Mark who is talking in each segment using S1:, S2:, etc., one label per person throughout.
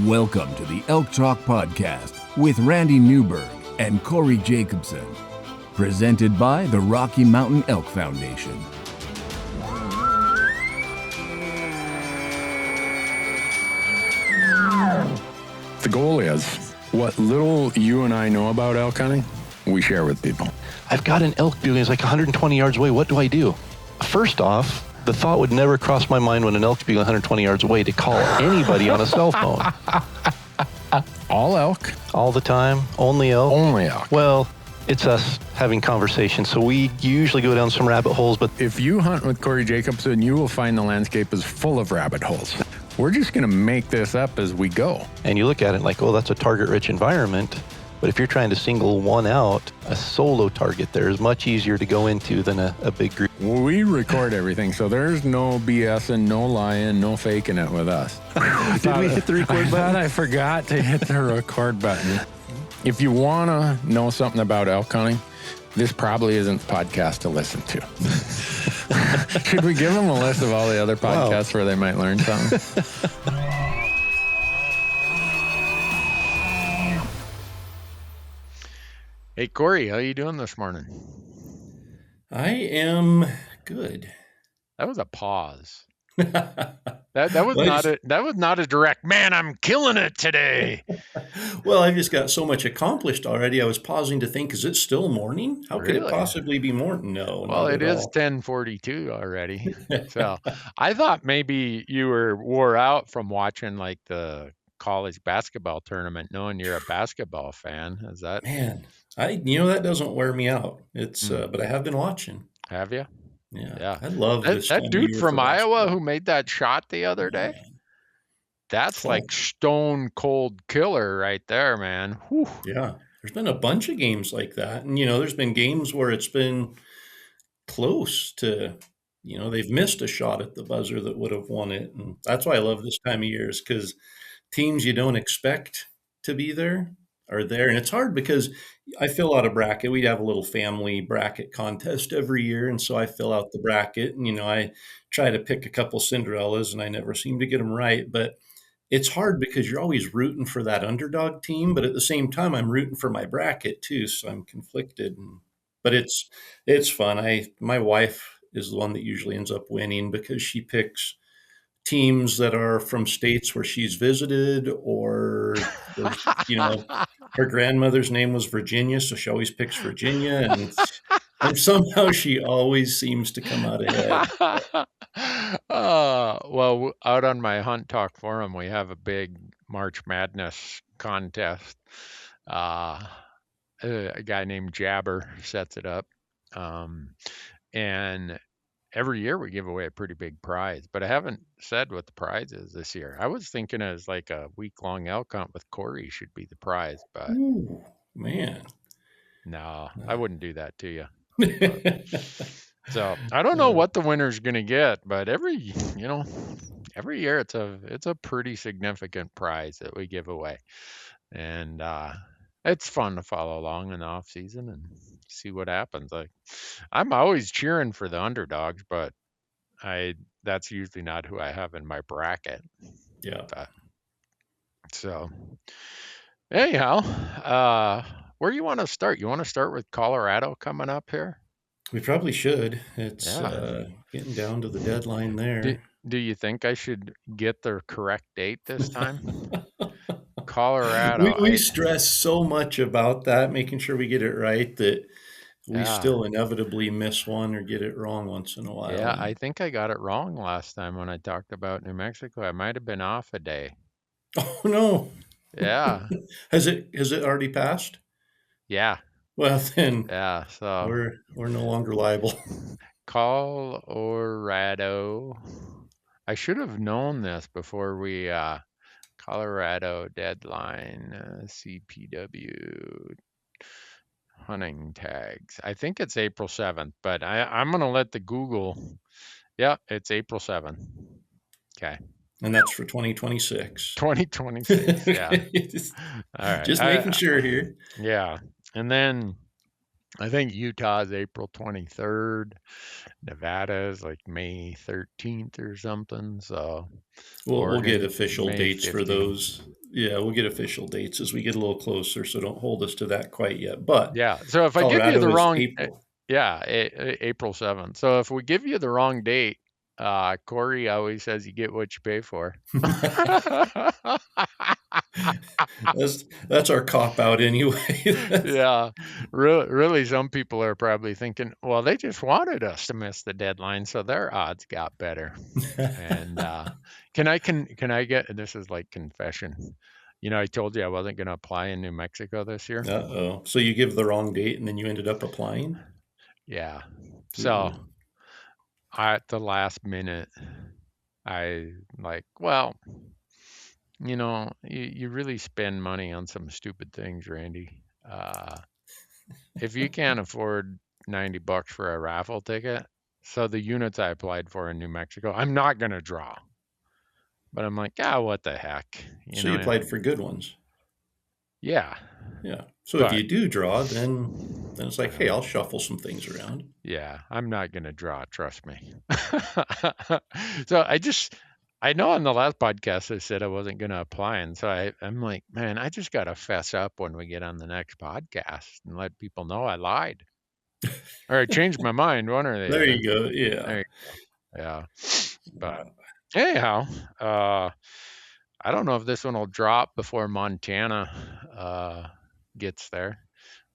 S1: Welcome to the Elk Talk podcast with Randy Newberg and Corey Jacobson, presented by the Rocky Mountain Elk Foundation.
S2: The goal is what little you and I know about elk hunting, we share with people.
S3: I've got an elk building. It's like 120 yards away. What do I do? First off, the thought would never cross my mind when an elk's being 120 yards away to call anybody on a cell phone.
S2: All elk?
S3: All the time? Only elk?
S2: Only elk.
S3: Well, it's us having conversations. So we usually go down some rabbit holes, but
S2: If you hunt with Corey Jacobson, you will find the landscape is full of rabbit holes. We're just going to make this up as we go.
S3: and you look at it like, oh, that's a target-rich environment. But if you're trying to single one out, a solo target there is much easier to go into than a big group.
S2: We record everything, so there's no BSing, no lying, no faking it with us.
S3: Did we hit the record
S2: I
S3: button?
S2: thought I forgot to hit the record button. If you want to know something about elk hunting, this probably isn't the podcast to listen to. Should we give them a list of all the other podcasts where they might learn something?
S4: Hey Corey, how you doing this morning?
S5: I am good.
S4: That was a pause. That was
S5: Well,
S4: that was not a direct. Man, I'm killing it today.
S5: Well, I've just got so much accomplished already. I was pausing to think, is it still morning? How could it
S4: Really?
S5: possibly be morning? No,
S4: Well,
S5: not
S4: it
S5: at
S4: is
S5: all.
S4: 10:42 already. So I thought maybe you were wore out from watching like the college basketball tournament, knowing you're a basketball fan. Is that
S5: Man, that doesn't wear me out. But I have been watching.
S4: have you?
S5: Yeah,
S4: Yeah.
S5: I love this time
S4: That
S5: of
S4: dude
S5: year
S4: from
S5: for
S4: Iowa
S5: basketball.
S4: who made that shot the other day?
S5: Man,
S4: That's
S5: cool.
S4: like stone cold killer right there, man. Whew.
S5: Yeah, there's been a bunch of games like that, and there's been games where it's been close to, they've missed a shot at the buzzer that would have won it, and that's why I love this time of year, is because teams you don't expect to be there are there. And it's hard because I fill out a bracket. We have a little family bracket contest every year. And so I fill out the bracket and, I try to pick a couple Cinderellas and I never seem to get them right. But it's hard because you're always rooting for that underdog team. But at the same time, I'm rooting for my bracket too. So I'm conflicted. But it's fun. My wife is the one that usually ends up winning because she picks teams that are from states where she's visited, or her grandmother's name was Virginia, so she always picks Virginia, and somehow she always seems to come out ahead.
S4: Well, out on my Hunt Talk forum, we have a big March Madness contest. A guy named Jabber sets it up. And every year we give away a pretty big prize, but I haven't said what the prize is this year. I was thinking as like a week-long elk hunt with Corey should be the prize, but
S5: Ooh, man.
S4: no, I wouldn't do that to you. So I don't know what the winner's going to get, but every year it's a pretty significant prize that we give away. And it's fun to follow along in the off season and see what happens. I'm always cheering for the underdogs, but that's usually not who I have in my bracket.
S5: Yeah.
S4: So anyhow, where you want to start? You want to start with Colorado coming up here?
S5: We probably should. It's
S4: Yeah.
S5: getting down to the deadline there.
S4: Do you think I should get the correct date this time? Colorado.
S5: We stress so much about that, making sure we get it right, that we
S4: Yeah.
S5: still inevitably miss one or get it wrong once in a while.
S4: Yeah, I think I got it wrong last time when I talked about New Mexico. I might have been off a day.
S5: Oh no.
S4: Yeah.
S5: Has it already passed?
S4: Yeah.
S5: Well, then
S4: Yeah. So
S5: we're no longer liable.
S4: Colorado. I should have known this before we Colorado deadline CPW hunting tags. I think it's April 7th, but I'm going to let the Google. Yeah, it's April 7th. Okay.
S5: And that's for 2026.
S4: 2026. Yeah.
S5: Just,
S4: All right.
S5: just making sure here.
S4: Yeah. And then I think Utah is April 23rd. Nevada is like May 13th or something. So
S5: We'll
S4: Oregon,
S5: get official
S4: May
S5: dates for
S4: 15th.
S5: those we'll get official dates as we get a little closer, so don't hold us to that quite yet. But
S4: Yeah. So if I give you
S5: Colorado
S4: the
S5: is
S4: wrong,
S5: April.
S4: April 7th. So if we give you the wrong date, Corey always says you get what you pay for.
S5: That's our cop out anyway.
S4: Yeah, really, some people are probably thinking, well, they just wanted us to miss the deadline, so their odds got better. And can I get, this is like confession. I told you I wasn't going to apply in New Mexico this year.
S5: Uh-oh. So you give the wrong date and then you ended up applying?
S4: Yeah. So
S5: Ooh.
S4: at the last minute, I like, well, you really spend money on some stupid things, Randy. If you can't afford $90 for a raffle ticket, so the units I applied for in New Mexico, I'm not going to draw. But I'm like, what the heck?
S5: So you applied for good ones.
S4: Yeah.
S5: Yeah. So if you do draw, then it's like, hey, I'll shuffle some things around.
S4: Yeah, I'm not going to draw, trust me. So I know on the last podcast I said I wasn't going to apply. And so I'm like, man, I just got to fess up when we get on the next podcast and let people know I lied. Or I changed my mind, one or the
S5: There
S4: other.
S5: you go. Yeah.
S4: There you go. Yeah. But anyhow, I don't know if this one will drop before Montana gets there,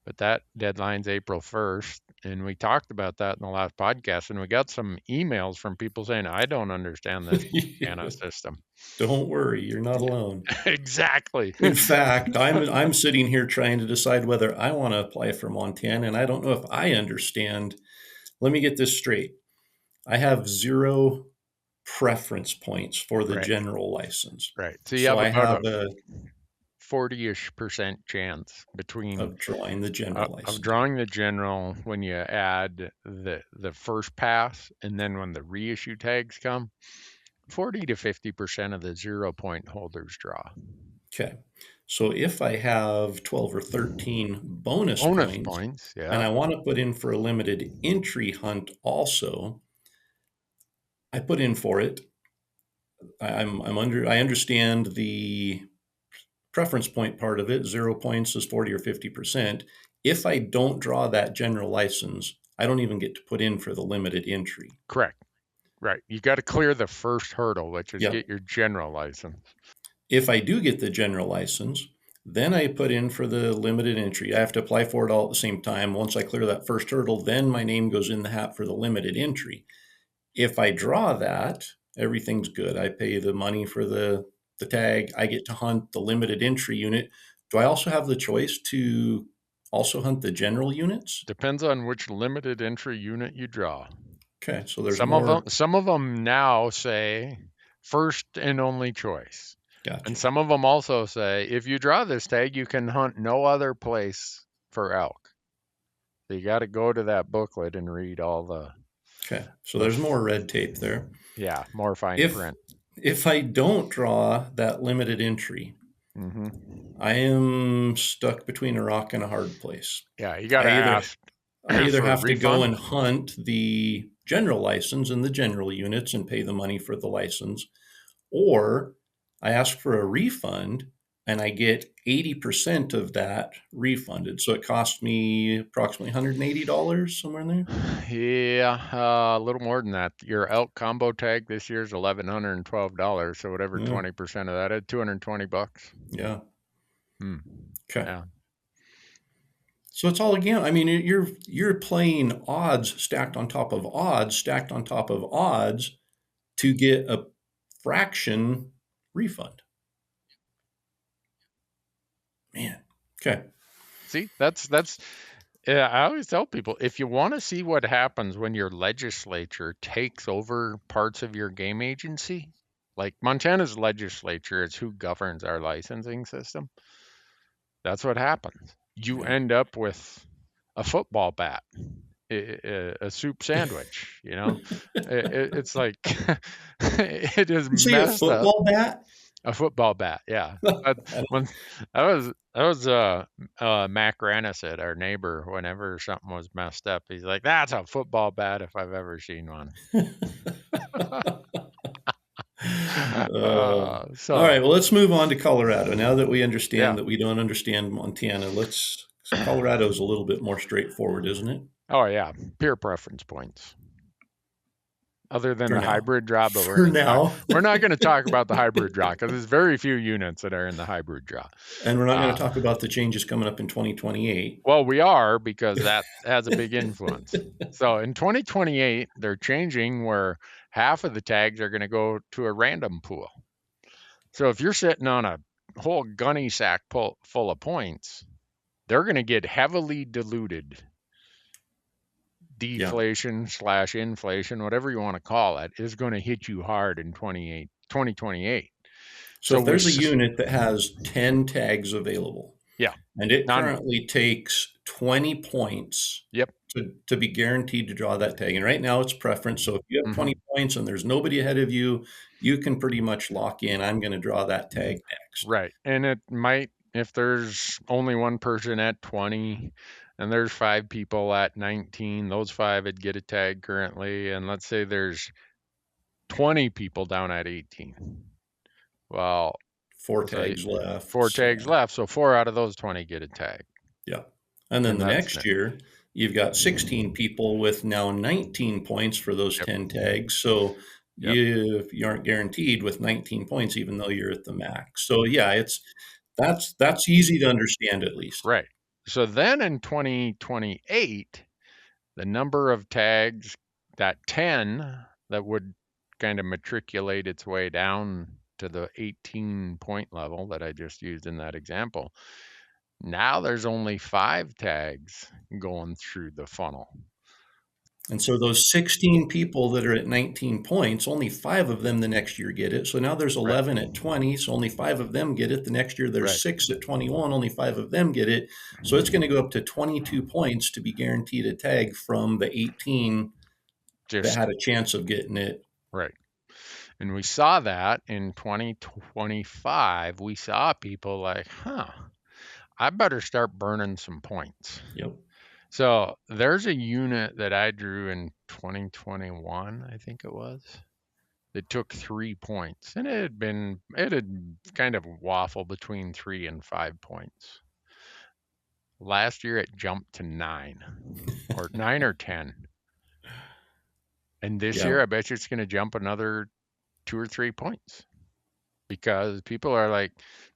S4: but that deadline's April 1st. And we talked about that in the last podcast, and we got some emails from people saying, I don't understand this Montana system.
S5: Don't worry, you're not alone.
S4: Exactly.
S5: In fact, I'm sitting here trying to decide whether I want to apply for Montana, and I don't know if I understand. Let me get this straight. I have 0 preference points for the general license.
S4: Right. So you have
S5: I
S4: about
S5: have a
S4: 40-ish% chance between
S5: of drawing the general license.
S4: Of drawing the general when you add the first pass, and then when the reissue tags come, 40 to 50% of the 0 point holders draw.
S5: Okay. So if I have 12 or 13 bonus points,
S4: yeah,
S5: and I want to put in for a limited entry hunt also, I put in for it. I understand the preference point part of it. 0 points is 40 or 50%. If I don't draw that general license, I don't even get to put in for the limited entry.
S4: Correct. Right. You got to clear the first hurdle, which is get your general license.
S5: If I do get the general license, then I put in for the limited entry. I have to apply for it all at the same time. Once I clear that first hurdle, then my name goes in the hat for the limited entry. If I draw that, everything's good. I pay the money for the tag. I get to hunt the limited entry unit. Do I also have the choice to also hunt the general units?
S4: Depends on which limited entry unit you draw.
S5: Okay, so there's
S4: some of them now say first and only choice.
S5: Gotcha.
S4: And some of them also say, if you draw this tag, you can hunt no other place for elk. So you got to go to that booklet and read all the...
S5: Okay, so there's more red tape there.
S4: Yeah, more fine print.
S5: If I don't draw that limited entry, I am stuck between a rock and a hard place.
S4: Yeah, you got to ask.
S5: I either have to go and hunt the general license and the general units and pay the money for the license, or I ask for a refund and I get 80% of that refunded. So it cost me approximately $180, somewhere in there.
S4: Yeah, a little more than that. Your elk combo tag this year is $1,112. So whatever 20% of that is, $220.
S5: Yeah.
S4: Okay.
S5: Yeah. So it's all again. I mean, you're playing odds stacked on top of odds, stacked on top of odds, to get a fraction refund. Man. Okay.
S4: See, that's. Yeah, I always tell people, if you want to see what happens when your legislature takes over parts of your game agency, like Montana's legislature is who governs our licensing system. That's what happens. You end up with a football bat, a soup sandwich, it's like, it is messed
S5: up. A football bat?
S4: A football bat, yeah. When that was Mac Rannisett, our neighbor. Whenever something was messed up, he's like, "That's a football bat if I've ever seen one."
S5: All
S4: So
S5: right, well, let's move on to Colorado. Now that we understand
S4: yeah.
S5: that we don't understand Montana, Colorado's a little bit more straightforward, isn't it?
S4: Oh yeah, pure preference points. Other than
S5: For
S4: the
S5: now.
S4: hybrid draw, but
S5: For now.
S4: we're not going to talk about the hybrid draw because there's very few units that are in the hybrid draw.
S5: And we're not going to
S4: Uh,
S5: talk about the changes coming up in 2028.
S4: Well, we are because that has a big influence. So in 2028, they're changing where half of the tags are going to go to a random pool. So if you're sitting on a whole gunny sack full of points, they're going to get heavily diluted.
S5: Yeah.
S4: Deflation / inflation, whatever you want to call it, is going to hit you hard in 2028.
S5: So
S4: So
S5: if there's a unit that has 10 tags available,
S4: yeah,
S5: and it currently takes 20 points
S4: yep,
S5: to be guaranteed to draw that tag. And right now it's preference. So if you have 20 points and there's nobody ahead of you, you can pretty much lock in, I'm going to draw that tag next.
S4: right. And it might, if there's only one person at 20 and there's 5 people at 19, those 5 would get a tag currently. And let's say there's 20 people down at 18. Well,
S5: 4 tags left.
S4: 4 tags left. So 4 out of those 20 get a tag.
S5: Yeah. And then
S4: And
S5: the
S4: that's
S5: next year, you've got 16 people with now 19 points for those 10 tags. So you aren't guaranteed with 19 points, even though you're at the max. So yeah, that's easy to understand at least.
S4: Right. So then in 2028, the number of tags, that 10 that would kind of matriculate its way down to the 18 point level that I just used in that example. Now there's only 5 tags going through the funnel.
S5: And so those 16 people that are at 19 points, only 5 of them the next year get it. So now there's 11 at 20, so only 5 of them get it. The next year there's 6 at 21, only 5 of them get it. So it's going to go up to 22 points to be guaranteed a tag from the 18 that had a chance of getting it.
S4: Right. And we saw that in 2025. We saw people like, I better start burning some points.
S5: Yep.
S4: So there's a unit that I drew in 2021, I think it was, that took 3 points. And it had kind of waffled between 3 and 5 points. Last year it jumped to 9 or 9 or 10. And this year I bet you it's going to jump another 2 or 3 points because people are like,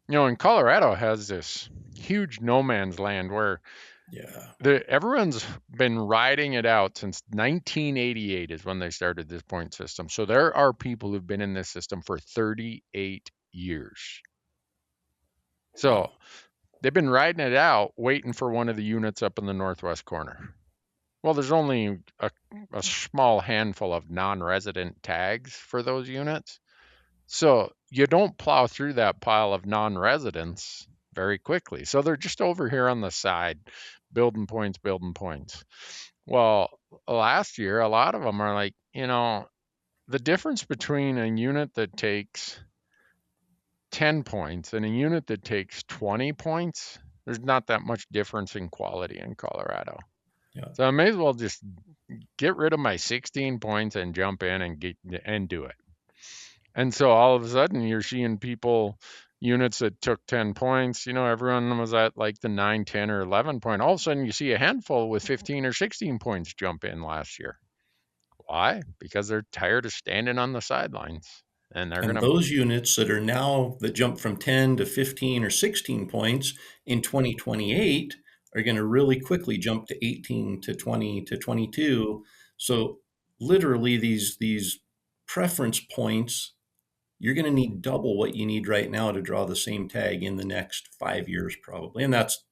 S4: and Colorado has this huge no man's land where everyone's been riding it out since 1988 is when they started this point system. So there are people who've been in this system for 38 years. So they've been riding it out, waiting for one of the units up in the northwest corner. Well, there's only a small handful of non-resident tags for those units. So you don't plow through that pile of non-residents very quickly. So they're just over here on the side, building points. Well, last year, a lot of them are like, the difference between a unit that takes 10 points and a unit that takes 20 points, there's not that much difference in quality in Colorado. Yeah. So I may as well just get rid of my 16 points and jump in and do it. And so all of a sudden you're seeing units that took 10 points, everyone was at like the 9, 10, or 11 point. All of a sudden you see a handful with 15 or 16 points jump in last year. Why? Because they're tired of standing on the sidelines. And
S5: those units that jump from 10 to 15 or 16 points in 2028 are going to really quickly jump to 18 to 20 to 22. So literally these preference points, you're going to need double what you need right now to draw the same tag in the next 5 years probably. And that's,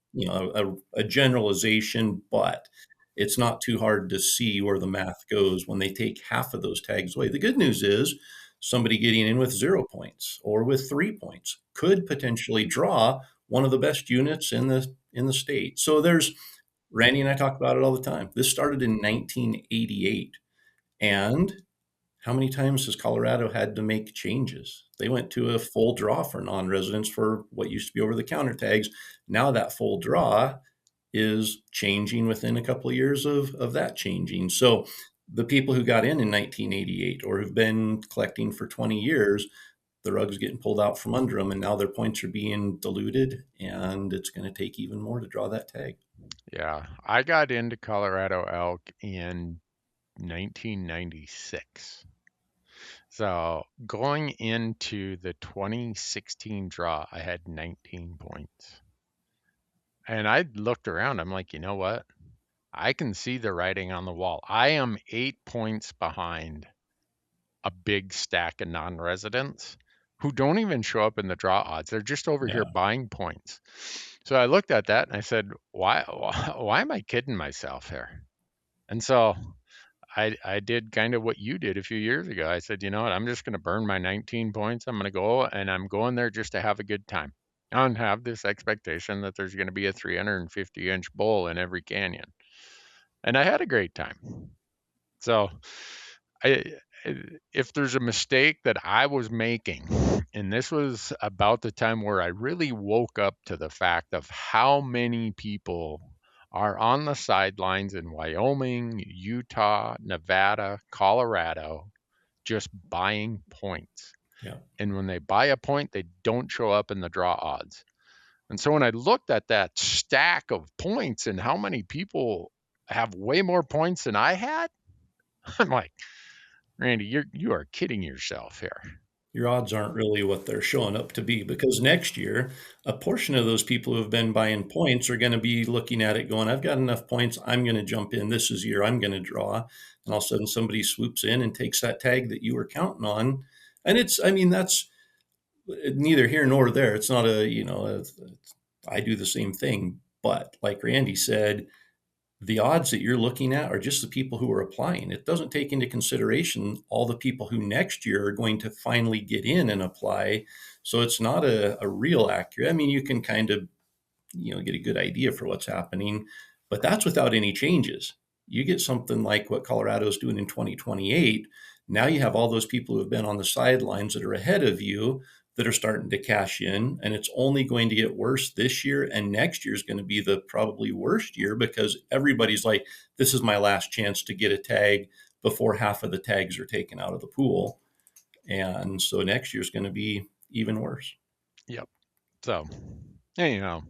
S5: a generalization, but it's not too hard to see where the math goes when they take half of those tags away. The good news is somebody getting in with 0 points or with 3 points could potentially draw one of the best units in the state. So Randy and I talk about it all the time. This started in 1988. And how many times has Colorado had to make changes? They went to a full draw for non-residents for what used to be over-the-counter tags. Now that full draw is changing within a couple of years of that changing. So the people who got in 1988 or who've been collecting for 20 years, the rug's getting pulled out from under them, and now their points are being diluted, and it's going to take even more to draw that tag.
S4: Yeah, I got into Colorado elk in 1996. So going into the 2016 draw, I had 19 points. And I looked around, I'm like, you know what? I can see the writing on the wall. I am 8 points behind a big stack of non-residents who don't even show up in the draw odds. They're just over here
S5: Yeah.
S4: buying points. So I looked at that and I said, why am I kidding myself here? And so I did kind of what you did a few years ago. I said, you know what, I'm just going to burn my 19 points. I'm going to go, and I'm going there just to have a good time and have this expectation that there's going to be a 350-inch bull in every canyon. And I had a great time. So I, if there's a mistake that I was making, and this was about the time where I really woke up to the fact of how many people are on the sidelines in Wyoming, Utah, Nevada, Colorado, just buying points.
S5: Yeah.
S4: And when they buy a point, they don't show up in the draw odds. And so when I looked at that stack of points and how many people have way more points than I had, I'm like, Randy, you are kidding yourself here.
S5: Your odds aren't really what they're showing up to be, because next year, a portion of those people who have been buying points are going to be looking at it going, I've got enough points. I'm going to jump in. This is the year I'm going to draw. And all of a sudden somebody swoops in and takes that tag that you were counting on. And that's neither here nor there. It's not I do the same thing. But like Randy said, the odds that you're looking at are just the people who are applying. It doesn't take into consideration all the people who next year are going to finally get in and apply. So it's not a real accurate. I mean, you can kind of, get a good idea for what's happening, but that's without any changes. You get something like what Colorado is doing in 2028. Now you have all those people who have been on the sidelines that are ahead of you that are starting to cash in, and it's only going to get worse this year, and next year is going to be the probably worst year, because everybody's like, this is my last chance to get a tag before half of the tags are taken out of the pool. And so next year is going to be even worse.
S4: Yep. So, anyhow.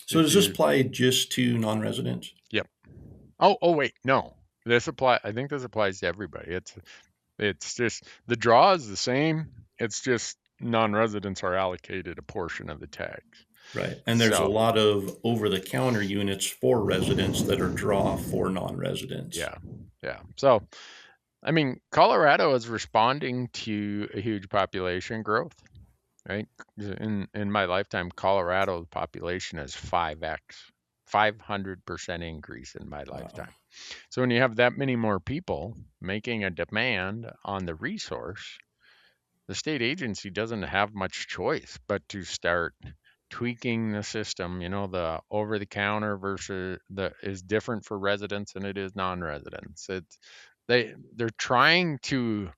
S5: So does this apply just to non-residents?
S4: Yep. Oh wait, no. I think this applies to everybody. It's just the draw is the same. It's just non-residents are allocated a portion of the tags.
S5: Right. And there's a lot of over-the-counter units for residents that are draw for non-residents.
S4: Yeah. Yeah. So, I mean, Colorado is responding to a huge population growth, right? In my lifetime, Colorado's population is 5x, 500% increase in my lifetime. So when you have that many more people making a demand on the resource, the state agency doesn't have much choice but to start tweaking the system. The over the counter versus is different for residents than it is non-residents. They're trying to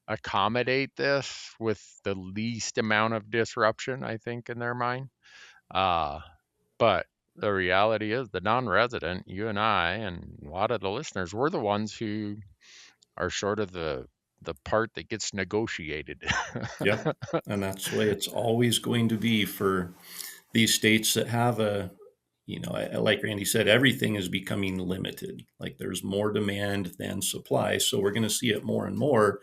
S4: accommodate this with the least amount of disruption, I think, in their mind. But the reality is the non-resident, you and I, and a lot of the listeners, we're the ones who are sort of the part that gets negotiated.
S5: Yep. And that's the way it's always going to be for these states that have like Randy said, everything is becoming limited. Like there's more demand than supply. So we're going to see it more and more.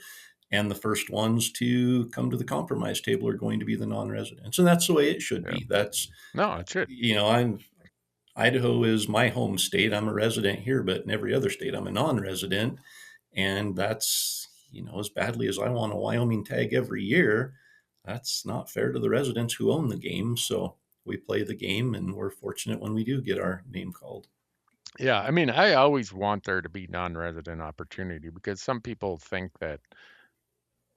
S5: And the first ones to come to the compromise table are going to be the non-residents. And that's the way it should be.
S4: It should.
S5: Idaho is my home state. I'm a resident here, but in every other state, I'm a non-resident. And that's, as badly as I want a Wyoming tag every year, that's not fair to the residents who own the game. So we play the game, and we're fortunate when we do get our name called.
S4: Yeah. I mean, I always want there to be non-resident opportunity, because some people think that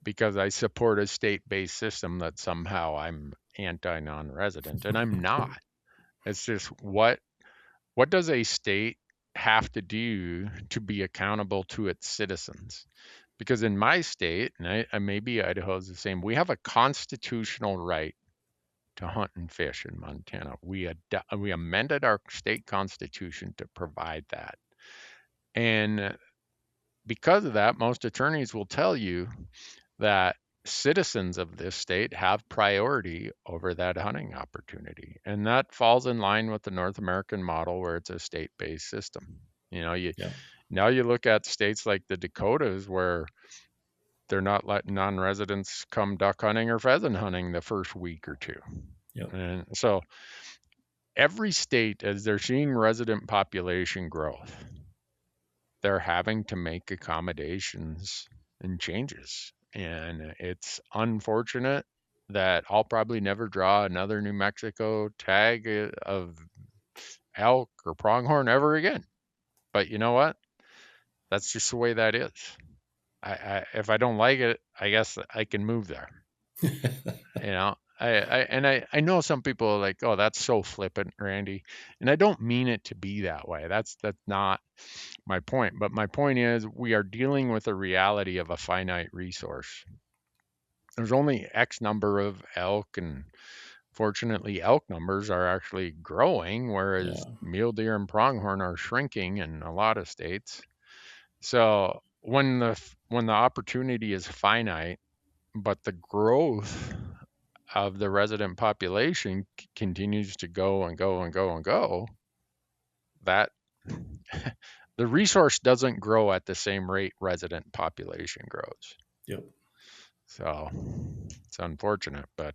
S4: because I support a state-based system that somehow I'm anti-non-resident, and I'm not. It's just what does a state have to do to be accountable to its citizens? Because in my state, and maybe Idaho is the same, we have a constitutional right to hunt and fish in Montana. We amended our state constitution to provide that. And because of that, most attorneys will tell you that citizens of this state have priority over that hunting opportunity. And that falls in line with the North American model where it's a state-based system.
S5: Yeah.
S4: Now you look at states like the Dakotas where they're not letting non-residents come duck hunting or pheasant hunting the first week or two.
S5: Yep.
S4: And so every state, as they're seeing resident population growth, they're having to make accommodations and changes. And it's unfortunate that I'll probably never draw another New Mexico tag of elk or pronghorn ever again. But you know what? That's just the way that is. If I don't like it, I guess I can move there. I know some people are like, oh, that's so flippant, Randy. And I don't mean it to be that way. That's not my point. But my point is we are dealing with a reality of a finite resource. There's only X number of elk, and fortunately elk numbers are actually growing, whereas
S5: Yeah.
S4: mule deer and pronghorn are shrinking in a lot of states. So when the opportunity is finite, but the growth of the resident population continues to go and go and go and go, that the resource doesn't grow at the same rate resident population grows.
S5: Yep.
S4: So it's unfortunate, but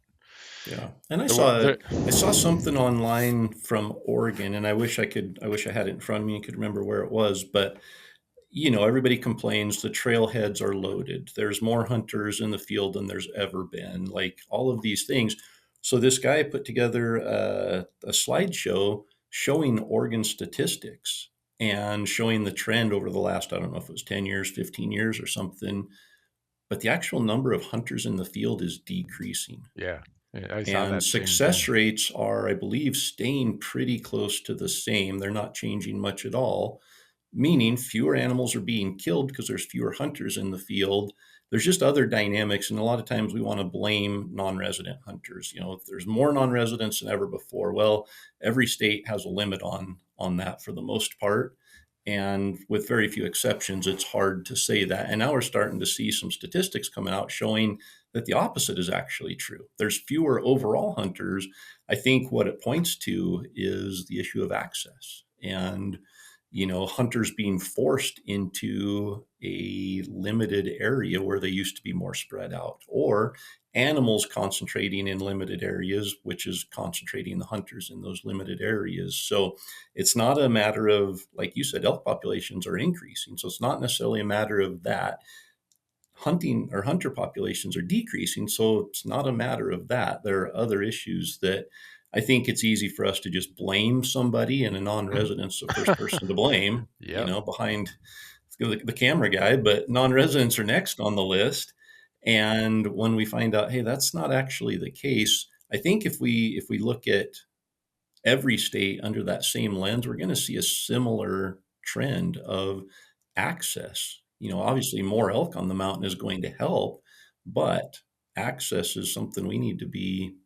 S5: Yeah. And I
S4: the,
S5: saw something online from Oregon, and I wish I had it in front of me and could remember where it was, but everybody complains the trailheads are loaded. There's more hunters in the field than there's ever been, like all of these things. So this guy put together a slideshow showing Oregon statistics and showing the trend over the last, I don't know if it was 10 years, 15 years or something, but the actual number of hunters in the field is decreasing.
S4: yeah, I saw
S5: And
S4: that same
S5: success
S4: thing.
S5: rates are, I believe, staying pretty close to the same. They're not changing much at all, meaning fewer animals are being killed because there's fewer hunters in the field. There's just other dynamics. And a lot of times we want to blame non-resident hunters. There's more non-residents than ever before. Well, every state has a limit on that for the most part. And with very few exceptions, it's hard to say that. And now we're starting to see some statistics coming out showing that the opposite is actually true. There's fewer overall hunters. I think what it points to is the issue of access and, hunters being forced into a limited area where they used to be more spread out, or animals concentrating in limited areas, which is concentrating the hunters in those limited areas. So it's not a matter of, like you said, elk populations are increasing. So it's not necessarily a matter of that. Hunting or hunter populations are decreasing. So it's not a matter of that. There are other issues that I think it's easy for us to just blame somebody, and a non-resident's the first person to blame,
S4: Yep.
S5: behind the camera guy, but non-residents are next on the list. And when we find out, hey, that's not actually the case, I think if we look at every state under that same lens, we're going to see a similar trend of access. Obviously more elk on the mountain is going to help, but access is something we need to be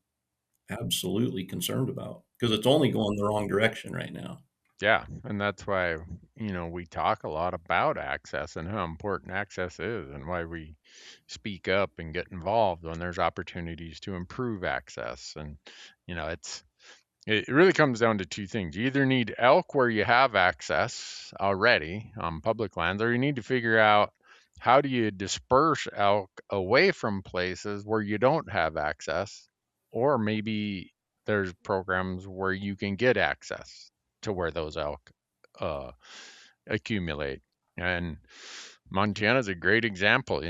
S5: absolutely concerned about because it's only going the wrong direction right now.
S4: Yeah, and that's why, we talk a lot about access and how important access is and why we speak up and get involved when there's opportunities to improve access. And, it really comes down to two things. You either need elk where you have access already on public lands, or you need to figure out how do you disperse elk away from places where you don't have access, or maybe there's programs where you can get access to where those elk accumulate. And Montana's a great example.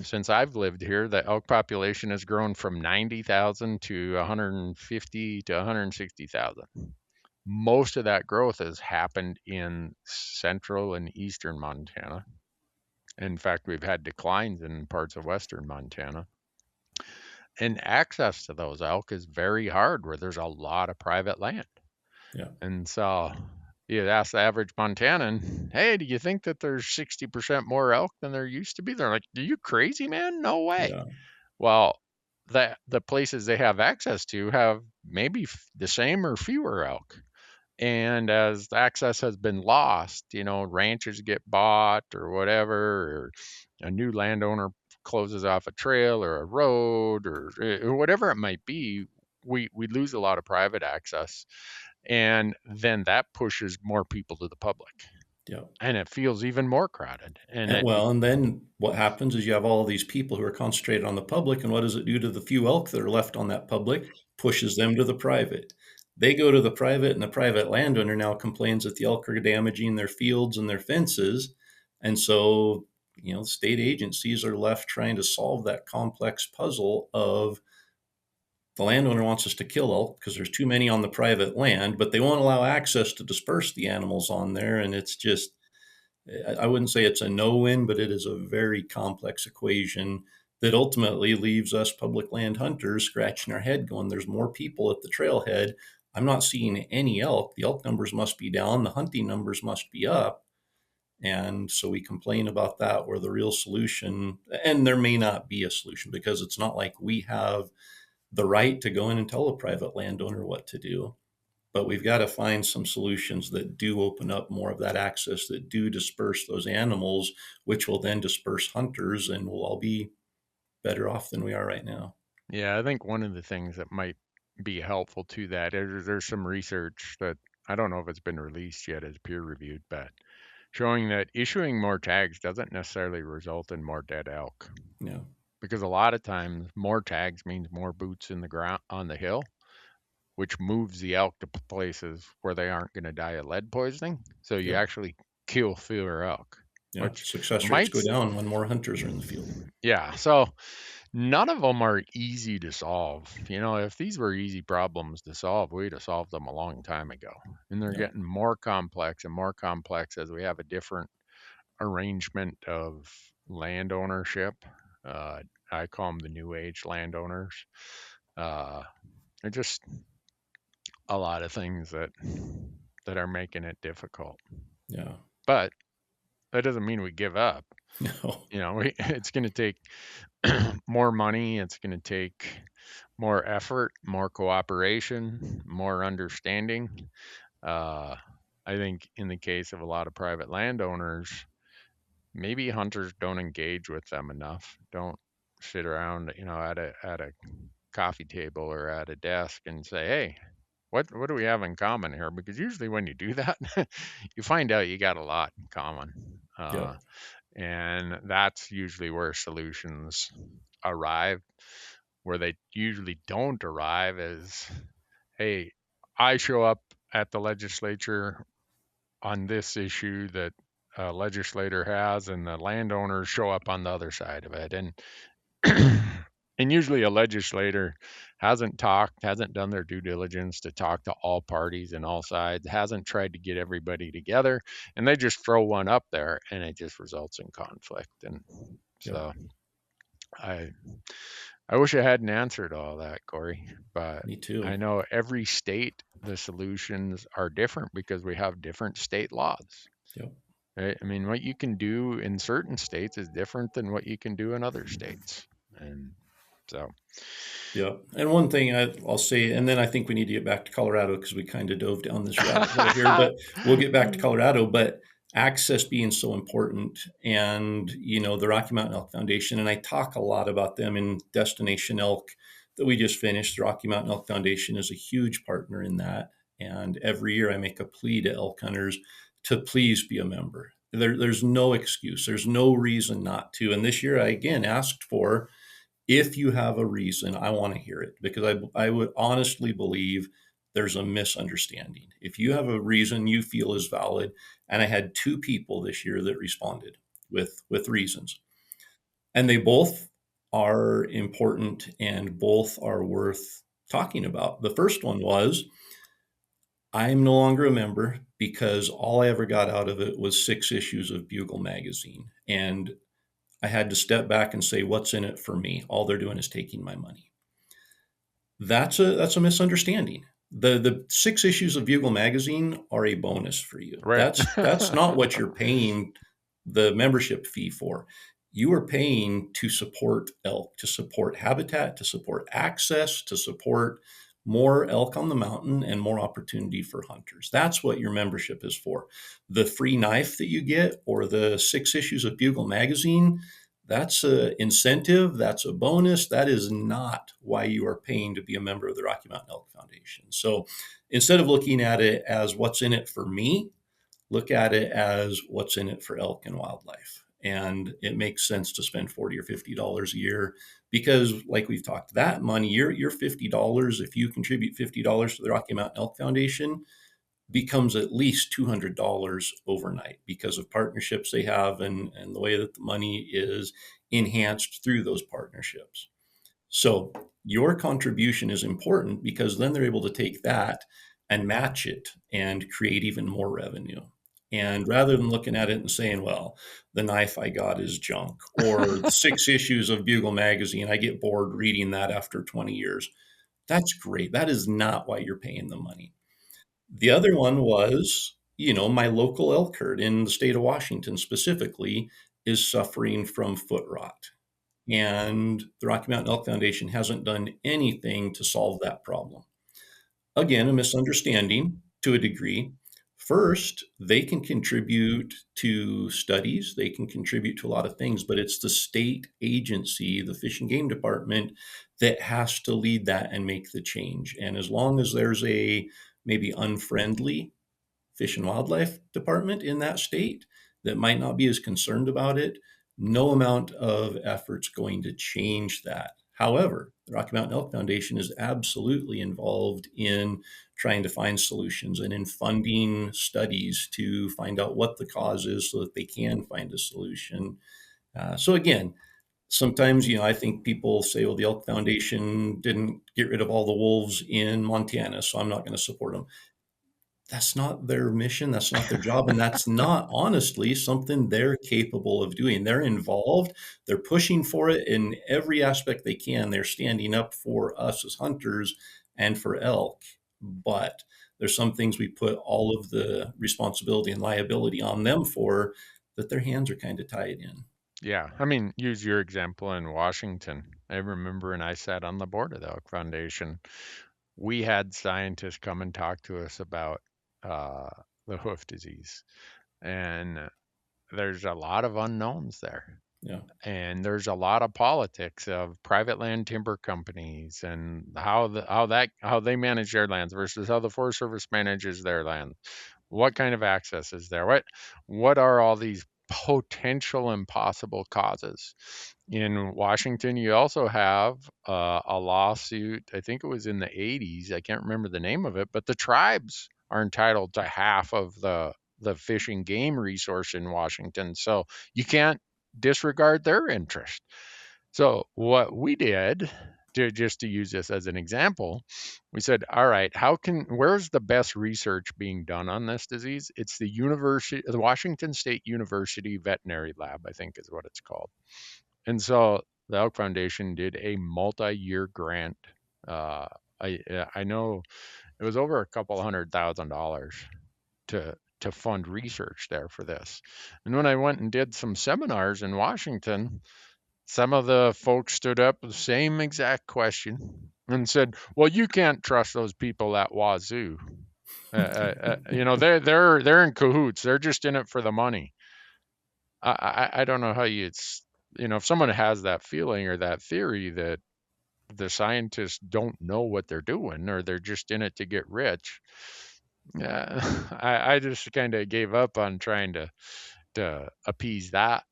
S4: Since I've lived here, the elk population has grown from 90,000 to 150 to 160,000. Most of that growth has happened in central and eastern Montana. In fact, we've had declines in parts of western Montana. And access to those elk is very hard where there's a lot of private land.
S5: Yeah.
S4: And so you ask the average Montanan, hey, do you think that there's 60% more elk than there used to be? They're like, are you crazy, man? No way.
S5: Yeah.
S4: Well, the places they have access to have maybe the same or fewer elk. And as access has been lost, ranches get bought or whatever, or a new landowner closes off a trail or a road or whatever it might be, we lose a lot of private access. And then that pushes more people to the public.
S5: Yeah.
S4: And it feels even more crowded. And
S5: And then what happens is you have all these people who are concentrated on the public, and what does it do to the few elk that are left on that public? Pushes them to the private. They go to the private, and the private landowner now complains that the elk are damaging their fields and their fences. And so, state agencies are left trying to solve that complex puzzle of the landowner wants us to kill elk because there's too many on the private land, but they won't allow access to disperse the animals on there. And it's just, I wouldn't say it's a no-win, but it is a very complex equation that ultimately leaves us public land hunters scratching our head going, there's more people at the trailhead. I'm not seeing any elk. The elk numbers must be down. The hunting numbers must be up. And so we complain about that, where the real solution, and there may not be a solution, because it's not like we have the right to go in and tell a private landowner what to do. But we've got to find some solutions that do open up more of that access, that do disperse those animals, which will then disperse hunters, and we'll all be better off than we are right now.
S4: Yeah, I think one of the things that might be helpful to that is there's some research that I don't know if it's been released yet as peer reviewed, but showing that issuing more tags doesn't necessarily result in more dead elk.
S5: Yeah.
S4: Because a lot of times more tags means more boots in the ground on the hill, which moves the elk to places where they aren't going to die of lead poisoning. So you
S5: Yep.
S4: actually kill fewer elk.
S5: Yeah.
S4: Which
S5: Success rates
S4: might,
S5: go down when more hunters are in the field.
S4: yeah. So none of them are easy to solve. If these were easy problems to solve, we'd have solved them a long time ago. And they're
S5: Yeah.
S4: getting more complex and more complex as we have a different arrangement of land ownership. I call them the new age landowners. They're just a lot of things that are making it difficult.
S5: Yeah.
S4: But that doesn't mean we give up.
S5: No.
S4: It's going to take more money. It's going to take more effort, more cooperation, more understanding. I think in the case of a lot of private landowners, maybe hunters don't engage with them enough. Don't sit around, at a coffee table or at a desk and say, "Hey, what do we have in common here?" Because usually when you do that, you find out you got a lot in common.
S5: Yeah.
S4: And that's usually where solutions arrive. Where they usually don't arrive is, hey, I show up at the legislature on this issue that a legislator has, and the landowners show up on the other side of it. And and usually a legislator hasn't done their due diligence to talk to all parties and all sides, hasn't tried to get everybody together, and they just throw one up there, and it just results in conflict. And so I wish I had an answer to all that, Corey, but
S5: Me too.
S4: I know every state, the solutions are different because we have different state laws.
S5: Yep.
S4: Right? I mean, what you can do in certain states is different than what you can do in other states. And so,
S5: Yeah. And one thing I'll say, and then I think we need to get back to Colorado because we kind of dove down this rabbit hole here, but we'll get back to Colorado. But access being so important, and, the Rocky Mountain Elk Foundation, and I talk a lot about them in Destination Elk that we just finished. The Rocky Mountain Elk Foundation is a huge partner in that. And every year I make a plea to elk hunters to please be a member. There's no excuse. There's no reason not to. And this year I again asked for, if you have a reason, I want to hear it, because I would honestly believe there's a misunderstanding. If you have a reason you feel is valid, and I had 2 people this year that responded with reasons, and they both are important and both are worth talking about. The first one was, I'm no longer a member because all I ever got out of it was 6 issues of Bugle magazine. And I had to step back and say, what's in it for me? All they're doing is taking my money. That's a misunderstanding. The 6 issues of Bugle magazine are a bonus for you.
S4: right.
S5: That's not what you're paying the membership fee for. You are paying to support elk, to support habitat, to support access, to support more elk on the mountain and more opportunity for hunters. That's what your membership is for. The free knife that you get or the 6 issues of Bugle magazine, that's an incentive, that's a bonus. That is not why you are paying to be a member of the Rocky Mountain Elk Foundation. So instead of looking at it as what's in it for me, look at it as what's in it for elk and wildlife. And it makes sense to spend $40 or $50 a year because, like we've talked, that money, your $50, if you contribute $50 to the Rocky Mountain Elk Foundation, becomes at least $200 overnight because of partnerships they have and the way that the money is enhanced through those partnerships. So your contribution is important because then they're able to take that and match it and create even more revenue. And rather than looking at it and saying, well, the knife I got is junk, or the 6 issues of Bugle magazine, I get bored reading that after 20 years. That's great. That is not why you're paying the money. The other one was, my local elk herd in the state of Washington specifically is suffering from foot rot. And the Rocky Mountain Elk Foundation hasn't done anything to solve that problem. Again, a misunderstanding to a degree. First, they can contribute to studies, they can contribute to a lot of things, but it's the state agency, the Fish and Game Department, that has to lead that and make the change. And as long as there's a maybe unfriendly Fish and Wildlife Department in that state that might not be as concerned about it, no amount of effort's going to change that. However, the Rocky Mountain Elk Foundation is absolutely involved in trying to find solutions and in funding studies to find out what the cause is so that they can find a solution. So again, sometimes, I think people say, well, the Elk Foundation didn't get rid of all the wolves in Montana, so I'm not going to support them. That's not their mission. That's not their job. And that's not honestly something they're capable of doing. They're involved. They're pushing for it in every aspect they can. They're standing up for us as hunters and for elk. But there's some things we put all of the responsibility and liability on them for that their hands are kind of tied in.
S4: Yeah, I mean, use your example in Washington. I remember when I sat on the board of the Elk Foundation, we had scientists come and talk to us about the hoof disease. And there's a lot of unknowns there.
S5: Yeah.
S4: And there's a lot of politics of private land timber companies and how they manage their lands versus how the Forest Service manages their land. What kind of access is there? What are all these potential and possible causes? In Washington, you also have a lawsuit. I think it was in the 80s. I can't remember the name of it, but the tribes are entitled to half of the fish and game resource in Washington. So you can't disregard their interest. So what we did, just to use this as an example, we said, all right, where's the best research being done on this disease? It's the Washington State University Veterinary Lab, I think is what it's called. And so the Elk Foundation did a multi-year grant. I know it was over $200,000 to fund research there for this. And when I went and did some seminars in Washington, some of the folks stood up with the same exact question and said, "Well, you can't trust those people at Wazoo. They're in cahoots. They're just in it for the money." I don't know how if someone has that feeling or that theory that the scientists don't know what they're doing or they're just in it to get rich. Yeah, I just kind of gave up on trying to appease that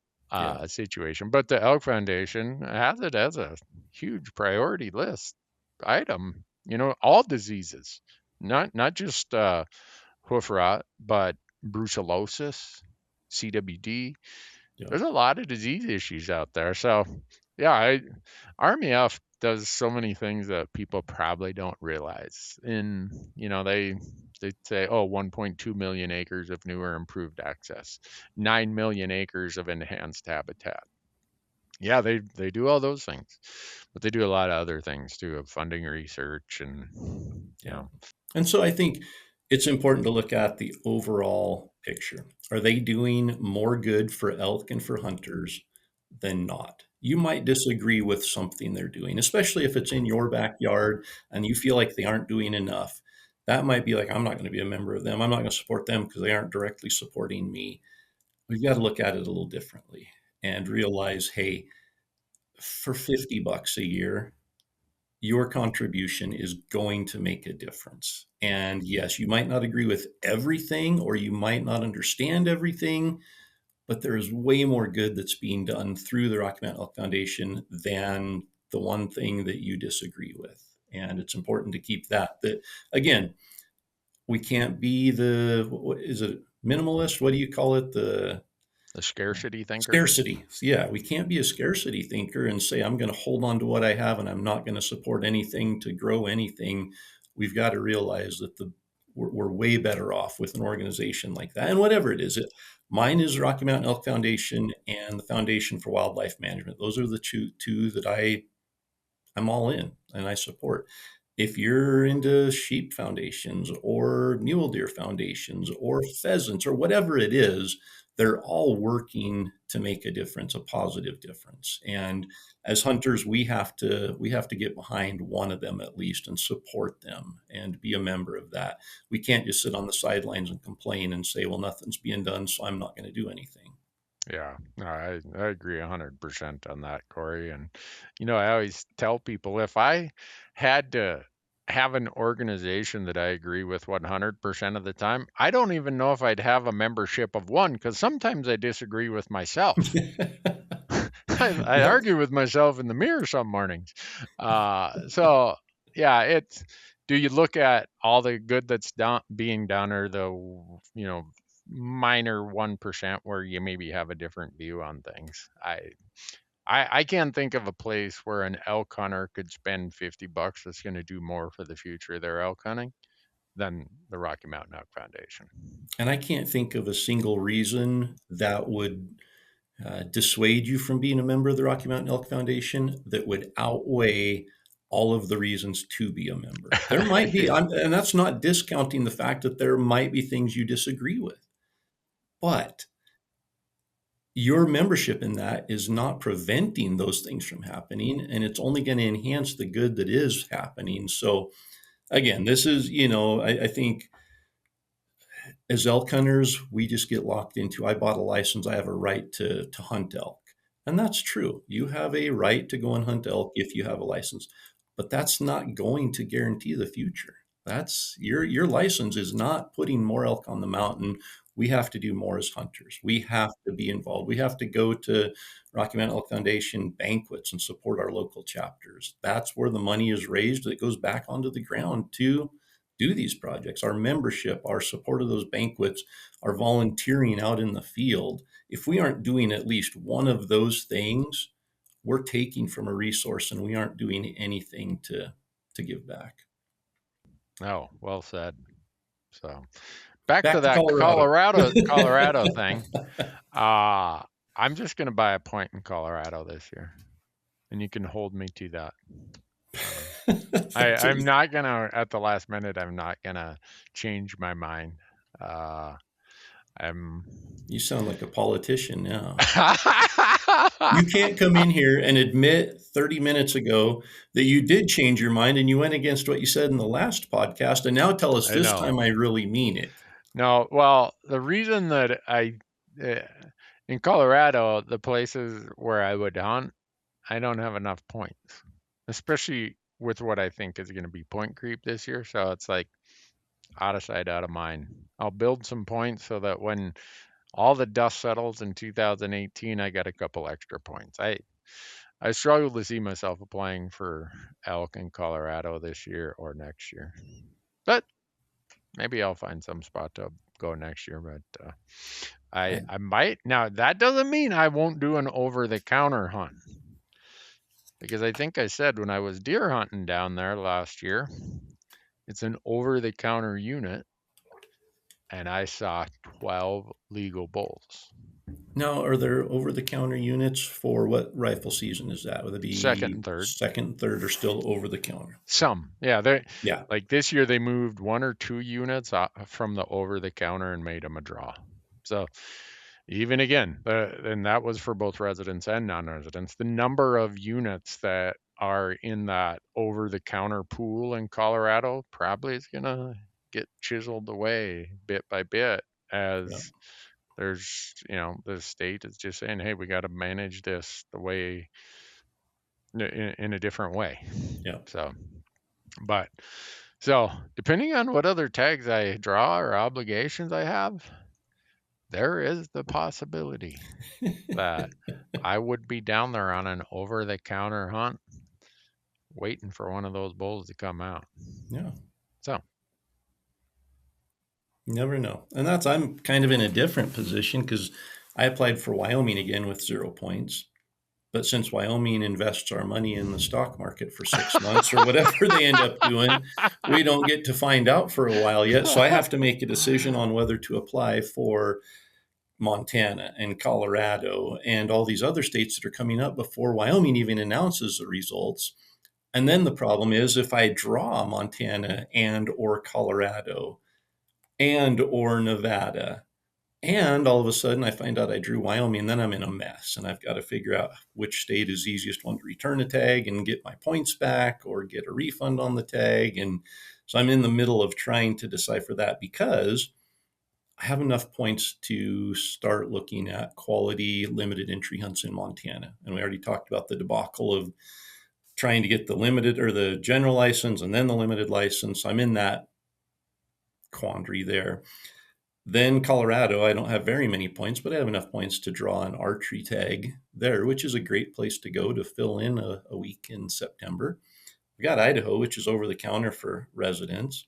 S4: situation. But the Elk Foundation has it as a huge priority list item. All diseases, not just hoof rot, but brucellosis, CWD.
S5: Yeah.
S4: There's a lot of disease issues out there. So, yeah, RMEF does so many things that people probably don't realize. And, they say, 1.2 million acres of new or improved access, 9 million acres of enhanced habitat. Yeah, they do all those things, but they do a lot of other things too, of funding research and,
S5: And so I think it's important to look at the overall picture. Are they doing more good for elk and for hunters than not? you might disagree with something they're doing, especially if it's in your backyard and you feel like they aren't doing enough. That might be like, I'm not going to be a member of them. I'm not going to support them because they aren't directly supporting me. We've got to look at it a little differently and realize, hey, for $50 a year, your contribution is going to make a difference. And yes, you might not agree with everything or you might not understand everything, but there is way more good that's being done through the Rocky Mountain Elk Foundation than the one thing that you disagree with. And it's important to keep that again, we can't be what is it, minimalist? What do you call it? The
S4: scarcity thinker.
S5: Scarcity. Yeah, we can't be a scarcity thinker and say, I'm going to hold on to what I have and I'm not going to support anything to grow anything. We've got to realize that we're way better off with an organization like that. And whatever it is, mine is Rocky Mountain Elk Foundation and the Foundation for Wildlife Management. Those are the two that I'm all in and I support. If you're into sheep foundations or mule deer foundations or pheasants or whatever it is, they're all working to make a difference, a positive difference. And as hunters, we have to get behind one of them at least and support them and be a member of that. We can't just sit on the sidelines and complain and say, well, nothing's being done, so I'm not going to do anything.
S4: Yeah, no, I agree 100% on that, Corey. And, I always tell people if I had to have an organization that I agree with 100% of the time, I don't even know if I'd have a membership of one because sometimes I disagree with myself. I argue with myself in the mirror some mornings. So, yeah, do you look at all the good that's being done or the, minor 1% where you maybe have a different view on things? I can't think of a place where an elk hunter could spend $50 that's going to do more for the future of their elk hunting than the Rocky Mountain Elk Foundation.
S5: And I can't think of a single reason that would dissuade you from being a member of the Rocky Mountain Elk Foundation that would outweigh all of the reasons to be a member. There might be, and that's not discounting the fact that there might be things you disagree with, but your membership in that is not preventing those things from happening, and it's only going to enhance the good that is happening. So again, this is, I think as elk hunters, we just get locked into, I bought a license, I have a right to hunt elk. And that's true. You have a right to go and hunt elk if you have a license, but that's not going to guarantee the future. That's your license is not putting more elk on the mountain. We have to do more as hunters. We have to be involved. We have to go to Rocky Mountain Elk Foundation banquets and support our local chapters. That's where the money is raised. It goes back onto the ground to do these projects. Our membership, our support of those banquets, our volunteering out in the field. If we aren't doing at least one of those things, we're taking from a resource and we aren't doing anything to give back.
S4: Oh, well said. So back to that Colorado thing. I'm just going to buy a point in Colorado this year, and you can hold me to that. I'm not going to, at the last minute, I'm not going to change my mind.
S5: You sound like a politician now. You can't come in here and admit 30 minutes ago that you did change your mind and you went against what you said in the last podcast, and now tell us this time I really mean it.
S4: No, well, the reason that in Colorado, the places where I would hunt, I don't have enough points, especially with what I think is going to be point creep this year. So it's like out of sight, out of mind. I'll build some points so that when all the dust settles in 2018, I got a couple extra points. I struggle to see myself applying for elk in Colorado this year or next year, but maybe I'll find some spot to go next year. But I might. Now, that doesn't mean I won't do an over-the-counter hunt, because I think I said when I was deer hunting down there last year, it's an over-the-counter unit, and I saw 12 legal bulls.
S5: Now, are there over-the-counter units for what rifle season is that? Would it be
S4: second and third?
S5: Second and third are still over-the-counter.
S4: Some, yeah. Like this year, they moved 1 or 2 units from the over-the-counter and made them a draw. So even again, and that was for both residents and non-residents, the number of units that are in that over-the-counter pool in Colorado probably is going to get chiseled away bit by bit
S5: Yeah.
S4: as there's, the state is just saying, hey, we got to manage this the way in a different way.
S5: Yeah.
S4: So depending on what other tags I draw or obligations I have, there is the possibility that I would be down there on an over-the-counter hunt waiting for one of those bulls to come out.
S5: Yeah.
S4: So
S5: You never know. And I'm kind of in a different position because I applied for Wyoming again with 0 points. But since Wyoming invests our money in the stock market for 6 months or whatever they end up doing, we don't get to find out for a while yet. So I have to make a decision on whether to apply for Montana and Colorado and all these other states that are coming up before Wyoming even announces the results. And then the problem is if I draw Montana and or Colorado and or Nevada, and all of a sudden I find out I drew Wyoming, and then I'm in a mess and I've got to figure out which state is the easiest one to return a tag and get my points back or get a refund on the tag. And so I'm in the middle of trying to decipher that because I have enough points to start looking at quality limited entry hunts in Montana. And we already talked about the debacle of trying to get the limited or the general license and then the limited license. I'm in that quandary there. Then Colorado, I don't have very many points, but I have enough points to draw an archery tag there, which is a great place to go to fill in a week in September. We got Idaho, which is over the counter for residents.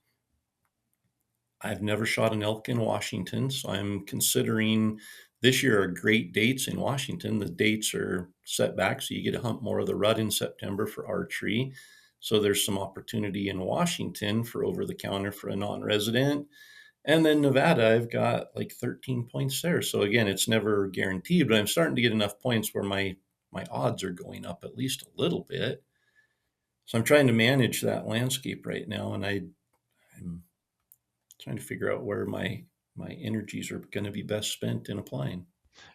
S5: I've never shot an elk in Washington, so I'm considering this year are great dates in Washington. The dates are set back, so you get to hunt more of the rut in September for archery. So there's some opportunity in Washington for over the counter for a non-resident. And then Nevada, I've got like 13 points there. So again, it's never guaranteed, but I'm starting to get enough points where my odds are going up at least a little bit. So I'm trying to manage that landscape right now, and I'm trying to figure out where my energies are going to be best spent in applying.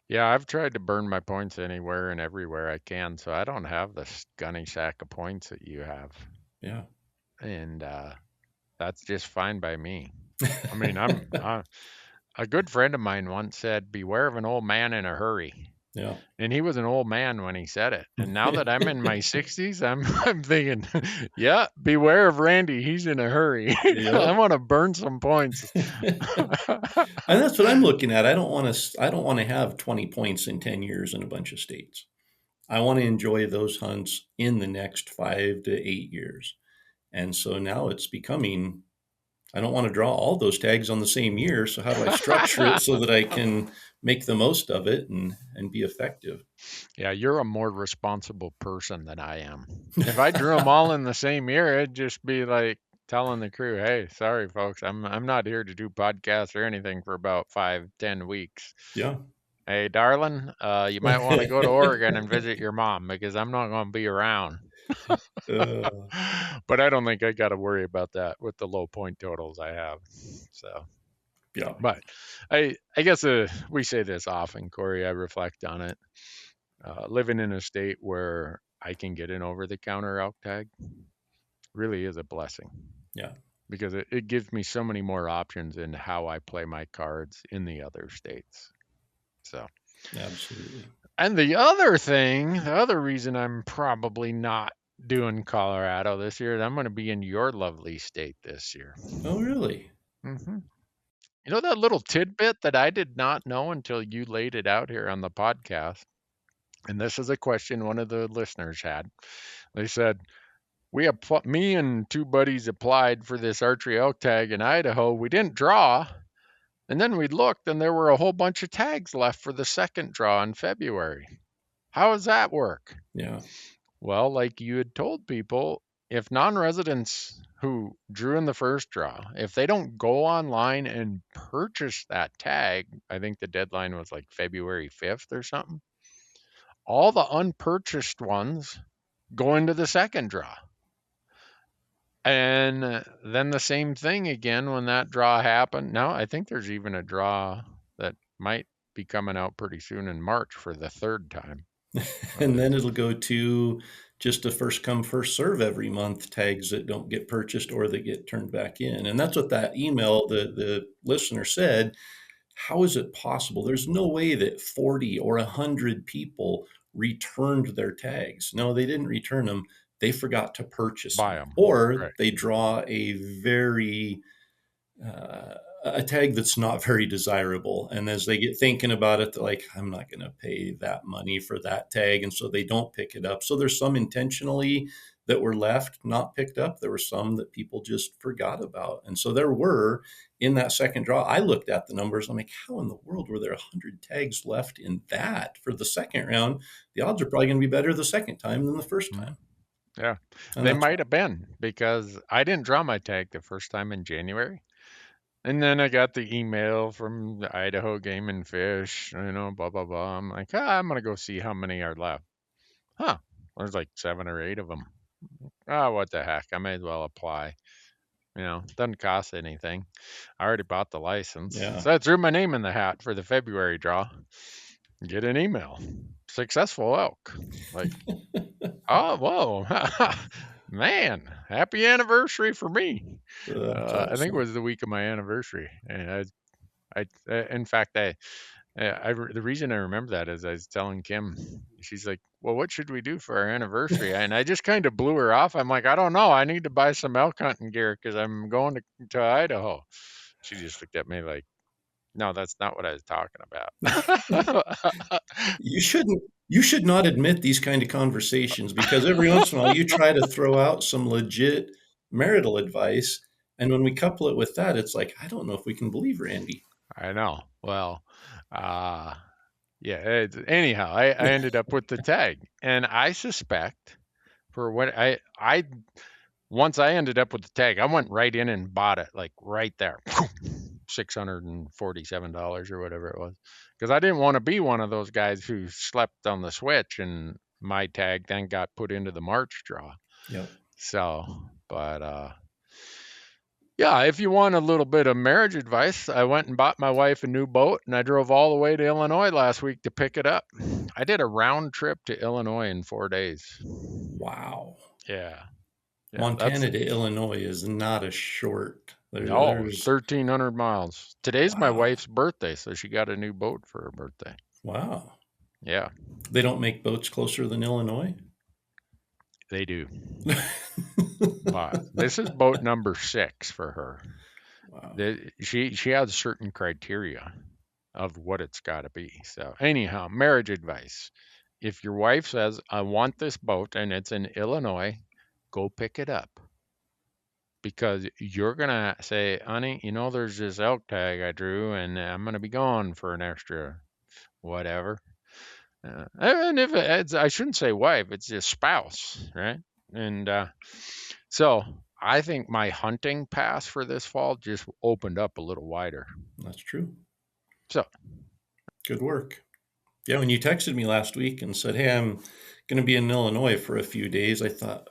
S4: yeah, I've tried to burn my points anywhere and everywhere I can, so I don't have the gunny sack of points that you have.
S5: Yeah.
S4: And that's just fine by me. I mean, I'm a good friend of mine once said, beware of an old man in a hurry.
S5: Yeah.
S4: And he was an old man when he said it. And now that I'm in my 60s, I'm thinking, yeah, beware of Randy. He's in a hurry.
S5: Yep.
S4: I want to burn some points.
S5: And that's what I'm looking at. I don't want to have 20 points in 10 years in a bunch of states. I want to enjoy those hunts in the next 5 to 8 years. And so now it's becoming, I don't want to draw all those tags on the same year. So how do I structure it so that I can make the most of it and be effective?
S4: Yeah, you're a more responsible person than I am. If I drew them all in the same year, it'd just be like telling the crew, hey, sorry, folks, I'm not here to do podcasts or anything for about 5-10 weeks.
S5: Yeah.
S4: Hey, darling, you might want to go to Oregon and visit your mom because I'm not going to be around. But I don't think I got to worry about that with the low point totals I have. So,
S5: yeah.
S4: But I guess we say this often, Corey. I reflect on it. Living in a state where I can get an over-the-counter elk tag really is a blessing.
S5: Yeah.
S4: Because it gives me so many more options in how I play my cards in the other states. So.
S5: Absolutely.
S4: And the other reason I'm probably not doing Colorado this year is I'm going to be in your lovely state this year.
S5: Oh, really?
S4: Mm-hmm. You know that little tidbit that I did not know until you laid it out here on the podcast? And this is a question one of the listeners had. They said, me and two buddies applied for this archery elk tag in Idaho. We didn't draw. And then we looked and there were a whole bunch of tags left for the second draw in February. How does that work?
S5: Yeah.
S4: Well, like you had told people, if non-residents who drew in the first draw, if they don't go online and purchase that tag, I think the deadline was like February 5th or something, all the unpurchased ones go into the second draw. And then the same thing again when that draw happened. Now, I think there's even a draw that might be coming out pretty soon in March for the third time.
S5: And then it'll go to just a first come, first serve every month tags that don't get purchased or that get turned back in. And that's what that email, the listener said. How is it possible? There's no way that 40 or 100 people returned their tags. No, they didn't return them. They forgot to purchase
S4: Buy
S5: them.
S4: 'em.
S5: Or
S4: Right.
S5: they draw a tag that's not very desirable. And as they get thinking about it, they're like, I'm not going to pay that money for that tag. And so they don't pick it up. So there's some intentionally that were left not picked up. There were some that people just forgot about. And so there were in that second draw, I looked at the numbers. I'm like, how in the world were there 100 tags left in that for the second round? The odds are probably going to be better the second time than the first time.
S4: Yeah,
S5: And
S4: they
S5: that's
S4: might have been, because I didn't draw my tag the first time in January. And then I got the email from the Idaho Game and Fish, blah, blah, blah. I'm like, I'm going to go see how many are left. There's like 7 or 8 of them. What the heck? I may as well apply. Doesn't cost anything. I already bought the license.
S5: Yeah.
S4: So I threw my name in the hat for the February draw. Get an email. Successful elk. Like, oh, whoa. Man, happy anniversary for me. I think it was the week of my anniversary. And in fact, the reason I remember that is I was telling Kim, she's like, well, what should we do for our anniversary? And I just kind of blew her off. I'm like, I don't know. I need to buy some elk hunting gear because I'm going to Idaho. She just looked at me like, no, that's not what I was talking about.
S5: You should not admit these kind of conversations, because every once in a while you try to throw out some legit marital advice. And when we couple it with that, it's like, I don't know if we can believe Randy.
S4: I know. Well, yeah. Anyhow, I ended up with the tag, and I suspect for what once I ended up with the tag, I went right in and bought it, like right there, $647 or whatever it was, because I didn't want to be one of those guys who slept on the switch and my tag then got put into the March draw.
S5: Yep.
S4: So, but yeah, if you want a little bit of marriage advice, I went and bought my wife a new boat, and I drove all the way to Illinois last week to pick it up. I did a round trip to Illinois in 4 days.
S5: Wow.
S4: Yeah.
S5: Montana to Illinois is not a short.
S4: No, 1,300 miles. Today's my
S5: Wow.
S4: wife's birthday, so she got a new boat for her birthday.
S5: Wow.
S4: Yeah,
S5: They don't make boats closer than Illinois?
S4: they do. But this is boat number 6 for her.
S5: Wow.
S4: She has certain criteria of what it's got to be. So anyhow, marriage advice. If your wife says, I want this boat and it's in Illinois, go pick it up. Because you're going to say, honey, there's this elk tag I drew and I'm going to be gone for an extra whatever. And if I shouldn't say wife, it's just spouse, right? And so I think my hunting pass for this fall just opened up a little wider.
S5: That's true.
S4: So
S5: good work. Yeah, when you texted me last week and said, hey, I'm going to be in Illinois for a few days, I thought,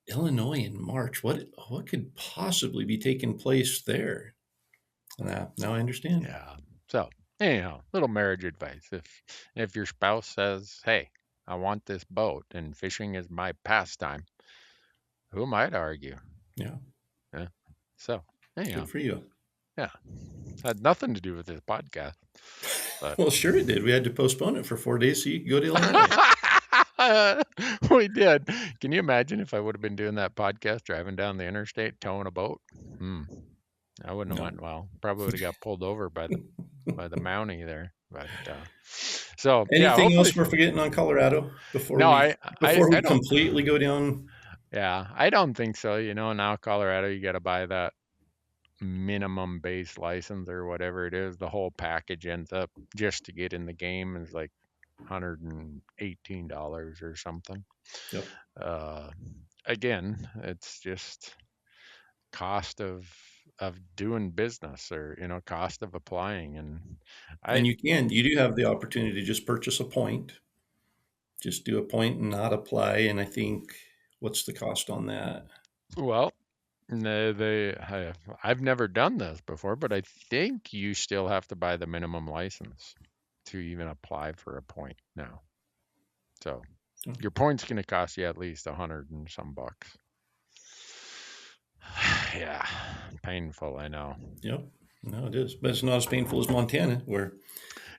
S5: Illinois in March, what could possibly be taking place there? Now I understand.
S4: Yeah. So anyhow, little marriage advice. If your spouse says, hey, I want this boat and fishing is my pastime, who might argue?
S5: Yeah.
S4: Yeah. So anyhow.
S5: Good for you.
S4: Yeah. Had nothing to do with this podcast. But...
S5: Well, sure it did. We had to postpone it for 4 days so you could go to Illinois.
S4: We did. Can you imagine if I would have been doing that podcast driving down the interstate towing a boat? I wouldn't have went well. Probably would have got pulled over by the Mountie there. But so
S5: anything else we're forgetting on Colorado before we completely go down?
S4: Yeah, I don't think so. Now Colorado, you got to buy that minimum base license or whatever it is. The whole package ends up just to get in the game is like $118 or something.
S5: Yep.
S4: Again, it's just cost of doing business, or cost of applying, and
S5: you do have the opportunity to just purchase a point, just do a point and not apply. And I think, what's the cost on that?
S4: Well, I've never done this before, but I think you still have to buy the minimum license. to even apply for a point now. So your point's going to cost you at least $100 and some bucks. Yeah, painful, I know.
S5: Yep. No, it is. But it's not as painful as Montana, where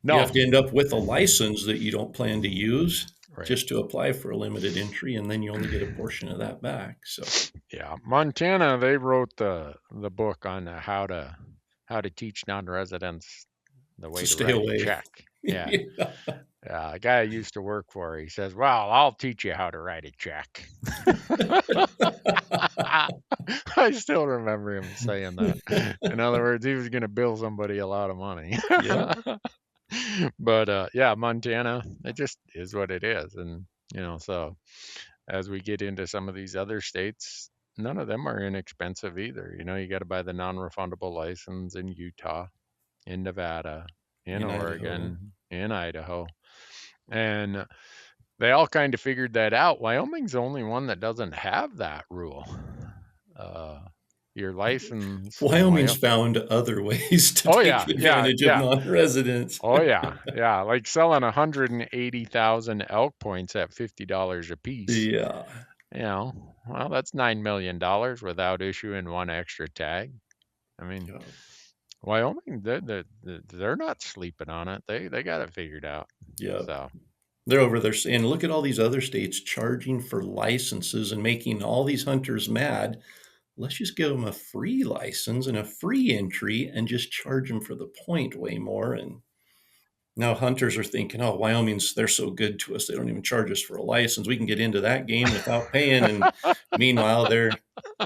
S4: No.
S5: you have to end up with a license that you don't plan to use
S4: Right.
S5: just to apply for a limited entry, and then you only get a portion of that back. So
S4: yeah, Montana, they wrote the book on how to teach non-residents the way to
S5: stay
S4: write
S5: away.
S4: a check. Yeah.
S5: Yeah.
S4: A guy I used to work for, he says, well, I'll teach you how to write a check. I still remember him saying that. In other words, he was going to bill somebody a lot of money.
S5: Yeah.
S4: But yeah, Montana, it just is what it is. And, so as we get into some of these other states, none of them are inexpensive either. You got to buy the non-refundable license in Utah, in Nevada, in Oregon, in Idaho. And they all kind of figured that out. Wyoming's the only one that doesn't have that rule. Your license.
S5: Wyoming's found other ways to take advantage of non-residents.
S4: Oh, yeah. Yeah. Like selling 180,000 elk points at $50 a piece.
S5: Yeah.
S4: Well, that's $9 million without issuing one extra tag. I mean, Wyoming, they're not sleeping on it. They got it figured out.
S5: Yeah.
S4: So
S5: they're over there saying, look at all these other states charging for licenses and making all these hunters mad. Let's just give them a free license and a free entry and just charge them for the point way more. And now hunters are thinking, oh, they're so good to us. They don't even charge us for a license. We can get into that game without paying. And meanwhile, they're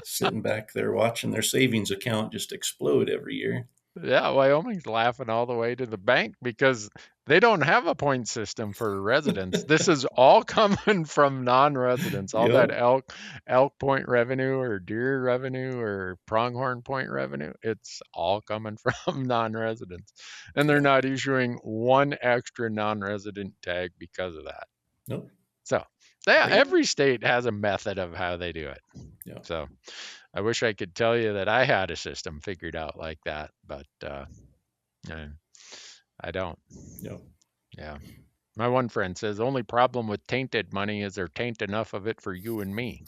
S5: sitting back there watching their savings account just explode every year.
S4: Yeah, Wyoming's laughing all the way to the bank because they don't have a point system for residents. This is all coming from non-residents. All that elk point revenue or deer revenue or pronghorn point revenue, it's all coming from non-residents. And they're not issuing one extra non-resident tag because of that.
S5: Nope.
S4: So, yeah, every state has a method of how they do it.
S5: Yeah.
S4: So I wish I could tell you that I had a system figured out like that, but I don't. Yeah. My one friend says the only problem with tainted money is there tain't enough of it for you and me.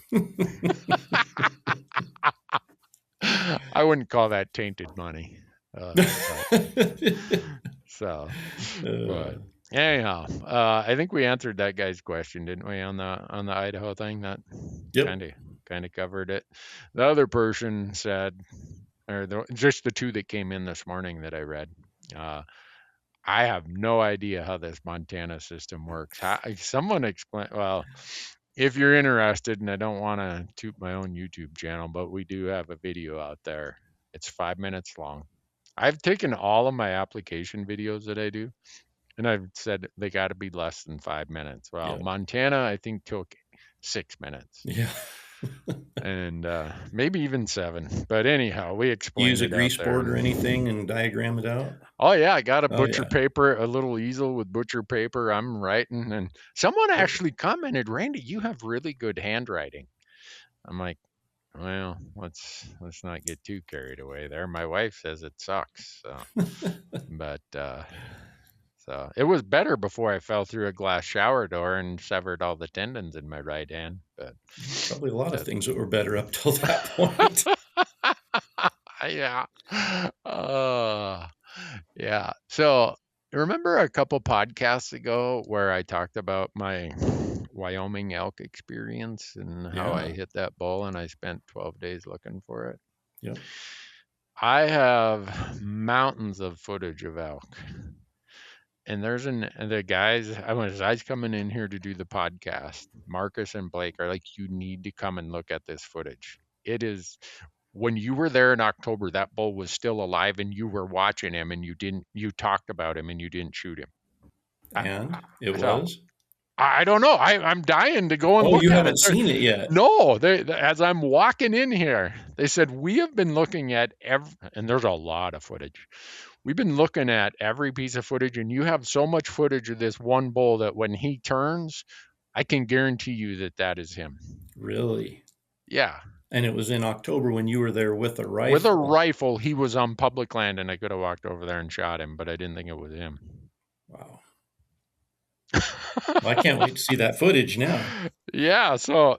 S4: I wouldn't call that tainted money. But anyhow, I think we answered that guy's question, didn't we, on the Idaho thing? That kind of covered it. The other person said, just the two that came in this morning that I read, I have no idea how this Montana system works. Someone explain. Well, if you're interested, and I don't want to toot my own YouTube channel, but we do have a video out there. It's 5 minutes long. I've taken all of my application videos that I do, and I've said they got to be less than 5 minutes. Well, Montana, I think, took 6 minutes.
S5: Yeah.
S4: And maybe even 7. But anyhow, we explained
S5: use a grease board or anything and diagram it out?
S4: Oh, yeah. I got a butcher paper, a little easel with butcher paper. I'm writing. And someone actually commented, Randy, you have really good handwriting. I'm like, well, let's not get too carried away there. My wife says it sucks. So. But so it was better before I fell through a glass shower door and severed all the tendons in my right hand. But
S5: probably a lot of things that were better up till that point.
S4: Yeah. Yeah. So remember a couple podcasts ago where I talked about my Wyoming elk experience and how I hit that bull and I spent 12 days looking for it?
S5: Yeah.
S4: I have mountains of footage of elk. And the guys, as I was coming in here to do the podcast, Marcus and Blake are like, you need to come and look at this footage. It is, when you were there in October, that bull was still alive and you were watching him and you talked about him and you didn't shoot him.
S5: And it was?
S4: I don't know. I'm dying to go and look at it.
S5: Oh, you haven't seen it yet?
S4: No. As I'm walking in here, they said, we have been looking at and there's a lot of footage. We've been looking at every piece of footage, and you have so much footage of this one bull that when he turns, I can guarantee you that is him.
S5: Really?
S4: Yeah.
S5: And it was in October when you were there with a rifle.
S4: With a rifle, he was on public land, and I could have walked over there and shot him, but I didn't think it was him.
S5: Wow. Well, I can't wait to see that footage now.
S4: Yeah, so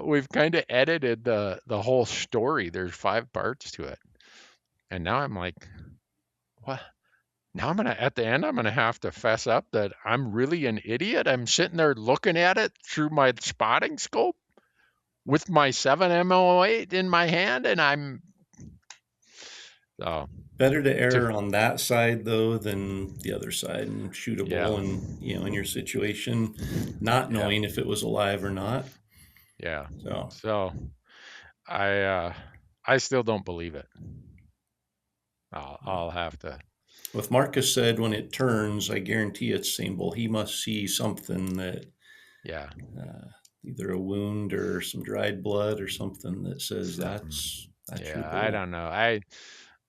S4: we've kind of edited the whole story. There's 5 parts to it, and now I'm like, what? Now at the end I'm gonna have to fess up that I'm really an idiot. I'm sitting there looking at it through my spotting scope with my 7 MO8 in my hand, and I'm oh
S5: Better to
S4: to,
S5: err on that side though than the other side and shoot a
S4: yeah,
S5: bull and in your situation, not
S4: yeah,
S5: knowing if it was alive or not.
S4: yeah.
S5: So
S4: So I still don't believe it. I'll have to.
S5: with Marcus said, when it turns, I guarantee it's the same bull. He must see something that
S4: Yeah,
S5: either a wound or some dried blood or something that says
S4: something.
S5: that's your
S4: Yeah, I
S5: bull.
S4: don't know.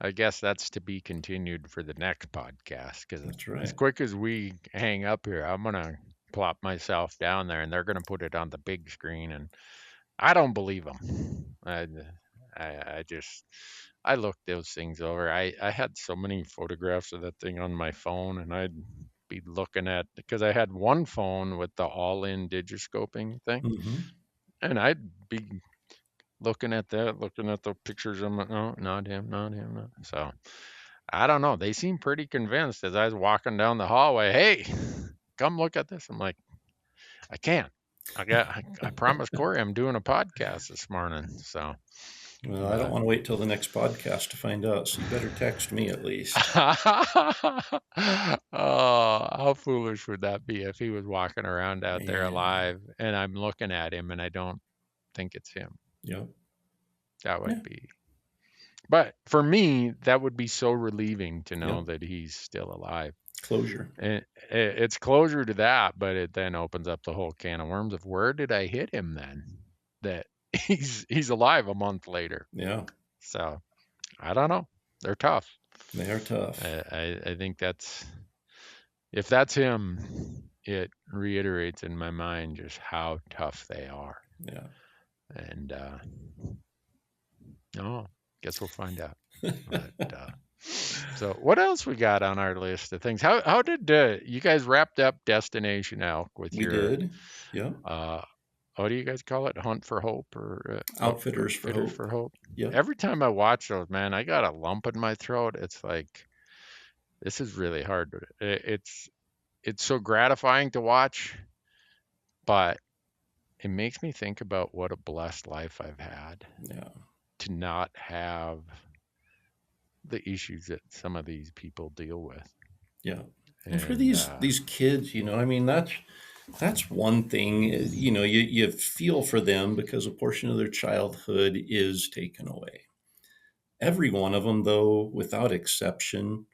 S4: I guess that's to be continued for the next podcast, because
S5: That's
S4: as
S5: right.
S4: quick as we hang up here, I'm gonna plop myself down there, and they're gonna put it on the big screen, and I don't believe them. I just I looked those things over. I had so many photographs of that thing on my phone, and I'd be looking at, because I had one phone with the all-in digiscoping thing,
S5: Mm-hmm.
S4: and I'd be looking at that, looking at the pictures. I'm like, no, not him, not him. So I don't know. They seem pretty convinced as I was walking down the hallway. Hey, come look at this. I'm like, I can't. I promised Corey I'm doing a podcast this morning. So,
S5: Well, I don't
S4: but
S5: want to wait till the next podcast to find out. So you better text me at least.
S4: oh, how foolish would that be if he was walking around out there
S5: Yeah.
S4: alive and I'm looking at him and I don't think it's him?
S5: Yep.
S4: That
S5: Yeah.
S4: would be. But for me, that would be so relieving to know
S5: Yep.
S4: that he's still alive.
S5: Closure.
S4: And it's closure to that, but it then opens up the whole can of worms of where did I hit him then? That he's alive a month later.
S5: Yeah.
S4: So I don't know. They're tough.
S5: They are tough.
S4: I think if that's him, it reiterates in my mind just how tough they are.
S5: Yeah.
S4: And oh, guess we'll find out. But, so what else we got on our list of things? How did you guys wrapped up Destination Elk with
S5: We
S4: your
S5: did. Yeah.
S4: what do you guys call it? Hunt for Hope or
S5: Outfitters for
S4: Outfitters
S5: Hope.
S4: for Hope?
S5: Yep.
S4: Every time I watch those, man, I got a lump in my throat. It's like this is really hard. It's so gratifying to watch, but it makes me think about what a blessed life I've had
S5: Yeah.
S4: to not have the issues that some of these people deal with.
S5: Yeah. And for
S4: And
S5: these kids, I mean, that's one thing. You feel for them because a portion of their childhood is taken away. Every one of them, though, without exception,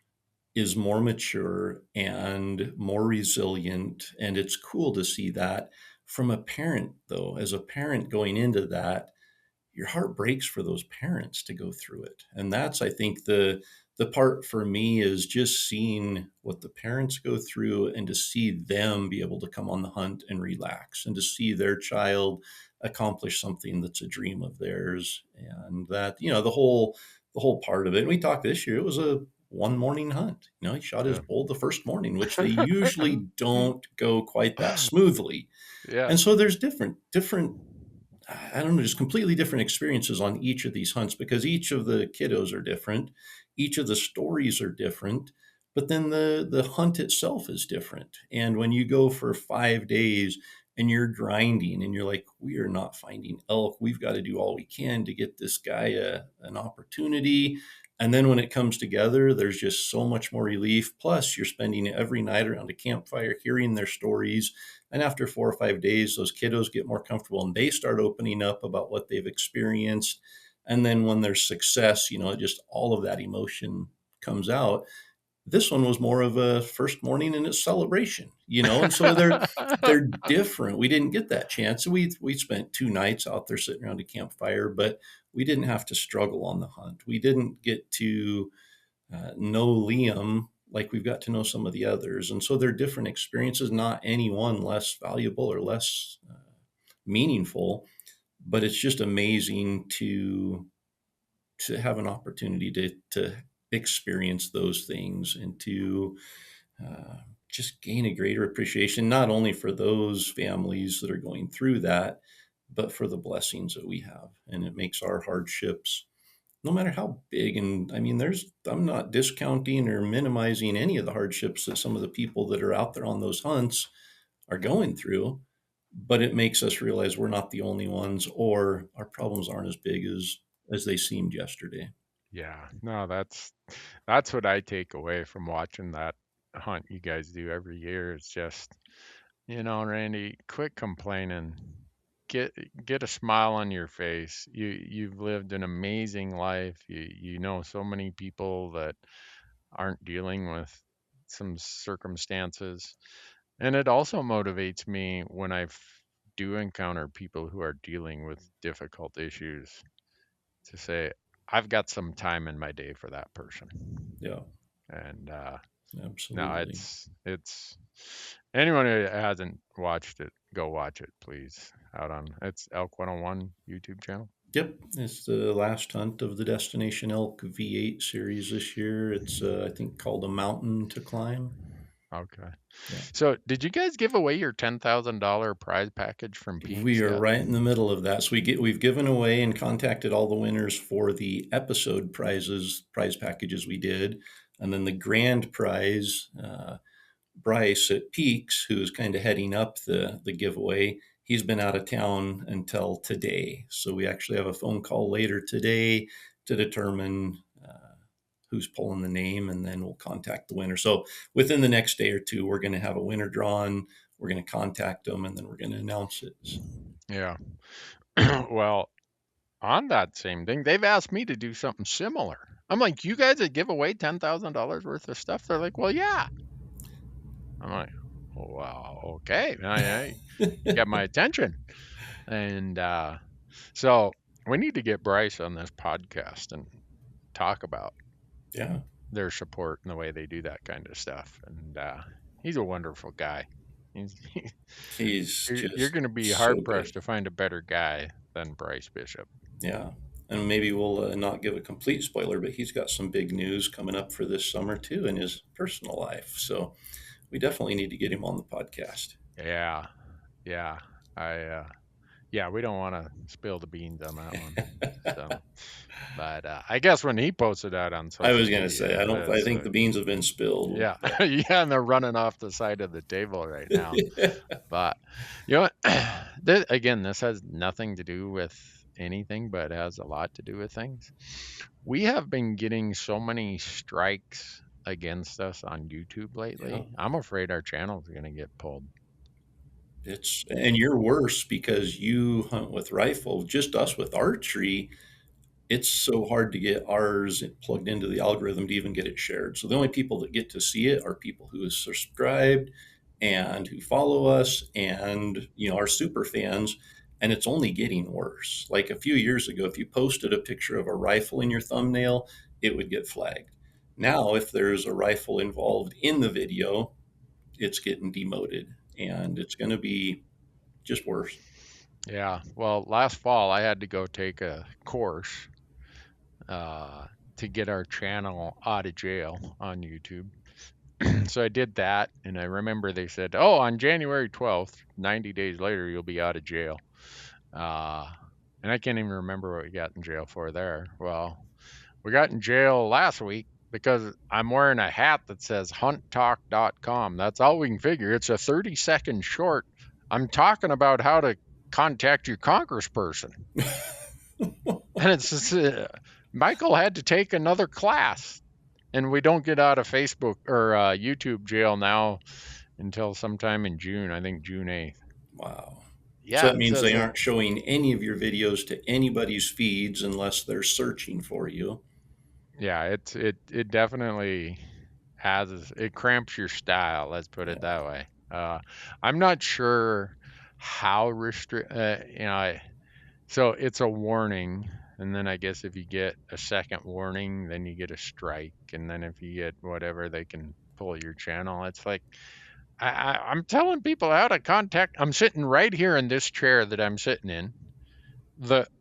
S5: is more mature and more resilient. And it's cool to see that from a parent, though. As a parent going into that, your heart breaks for those parents to go through it. And that's, I think, the part for me is just seeing what the parents go through and to see them be able to come on the hunt and relax and to see their child accomplish something that's a dream of theirs. And that, the whole part of it. And we talked this year, it was a one morning hunt. He shot his
S4: yeah.
S5: bull the first morning, which they usually don't go quite that smoothly.
S4: Yeah.
S5: And so there's different I don't know, just completely different experiences on each of these hunts because each of the kiddos are different, each of the stories are different, but then the hunt itself is different. And when you go for 5 days and you're grinding and you're like, we are not finding elk, we've got to do all we can to get this guy an opportunity. And then when it comes together, there's just so much more relief. Plus, you're spending every night around a campfire, hearing their stories. And after 4 or 5 days, those kiddos get more comfortable and they start opening up about what they've experienced. And then when there's success, just all of that emotion comes out. This one was more of a first morning and a celebration, and so they're different. We didn't get that chance. We spent 2 nights out there sitting around a campfire, but we didn't have to struggle on the hunt. We didn't get to know Liam like we've got to know some of the others. And so they're different experiences, not any one less valuable or less meaningful, but it's just amazing to have an opportunity to experience those things and to just gain a greater appreciation, not only for those families that are going through that, but for the blessings that we have. And it makes our hardships, no matter how big, and I mean, I'm not discounting or minimizing any of the hardships that some of the people that are out there on those hunts are going through, but it makes us realize we're not the only ones, or our problems aren't as big as they seemed yesterday.
S4: Yeah, no, that's what I take away from watching that hunt you guys do every year. It's just, Randy, quit complaining. Get get a smile on your face. You've lived an amazing life. You know so many people that aren't dealing with some circumstances. And it also motivates me when do encounter people who are dealing with difficult issues to say, I've got some time in my day for that person.
S5: Yeah,
S4: And no,
S5: absolutely.
S4: it's anyone who hasn't watched it, go watch it, please. It's Elk 101 YouTube channel.
S5: Yep, it's the last hunt of the Destination Elk V8 series this year. It's I think called A Mountain to Climb.
S4: Okay.
S5: Yeah.
S4: So, did you guys give away your $10,000 prize package from Peaks
S5: We are
S4: yet?
S5: right in the middle of that. So we've given away and contacted all the winners for the episode prize packages we did, and then the grand prize. Bryce at Peaks, who's kind of heading up the giveaway, he's been out of town until today. So we actually have a phone call later today to determine who's pulling the name, and then we'll contact the winner. So within the next day or two, we're going to have a winner drawn. We're going to contact them, and then we're going to announce it. So.
S4: Yeah. Well, on that same thing, they've asked me to do something similar. I'm like, you guys would give away $10,000 worth of stuff? They're like, well, yeah. I'm like, well, okay. You got my attention. And so we need to get Bryce on this podcast and talk about
S5: Yeah,
S4: their support and the way they do that kind of stuff. And he's a wonderful guy.
S5: he's
S4: You're
S5: just
S4: going to be
S5: so
S4: hard
S5: good.
S4: pressed to find a better guy than Bryce Bishop.
S5: Yeah. And maybe we'll not give a complete spoiler, but he's got some big news coming up for this summer too in his personal life. So we definitely need to get him on the podcast.
S4: Yeah. Yeah. Yeah, we don't want to spill the beans on that one. So, but I guess when he posted that on social
S5: I was
S4: media,
S5: going to say, I think the beans have been spilled.
S4: Yeah. Yeah, and they're running off the side of the table right now. But, you know what? Again, this has nothing to do with anything, but it has a lot to do with things. We have been getting so many strikes against us on YouTube lately.
S5: Yeah.
S4: I'm afraid our channel is going to get pulled.
S5: And you're worse because you hunt with rifle. Just us with archery, it's so hard to get ours plugged into the algorithm to even get it shared. So the only people that get to see it are people who have subscribed and who follow us, and are super fans. And it's only getting worse. Like a few years ago, if you posted a picture of a rifle in your thumbnail, it would get flagged. Now, if there's a rifle involved in the video, it's getting demoted, and it's going to be just worse.
S4: Yeah. Well, last fall I had to go take a course to get our channel out of jail on YouTube. So I did that, and I remember they said, "Oh, on January 12th, 90 days later, you'll be out of jail." And I can't even remember what we got in jail for there. Well, we got in jail last week because I'm wearing a hat that says hunttalk.com. That's all we can figure. It's a 30-second short. I'm talking about how to contact your congressperson. And it's just, Michael had to take another class, and we don't get out of Facebook or YouTube jail now until sometime in June. I think June 8th.
S5: Wow.
S4: Yeah.
S5: So that means they aren't showing any of your videos to anybody's feeds unless they're searching for you.
S4: Yeah, it definitely it cramps your style. Let's put it that way. I'm not sure how so it's a warning, and then I guess if you get a second warning, then you get a strike, and then if you get whatever, they can pull your channel. It's like I'm telling people how to contact. I'm sitting right here in this chair that I'm sitting in,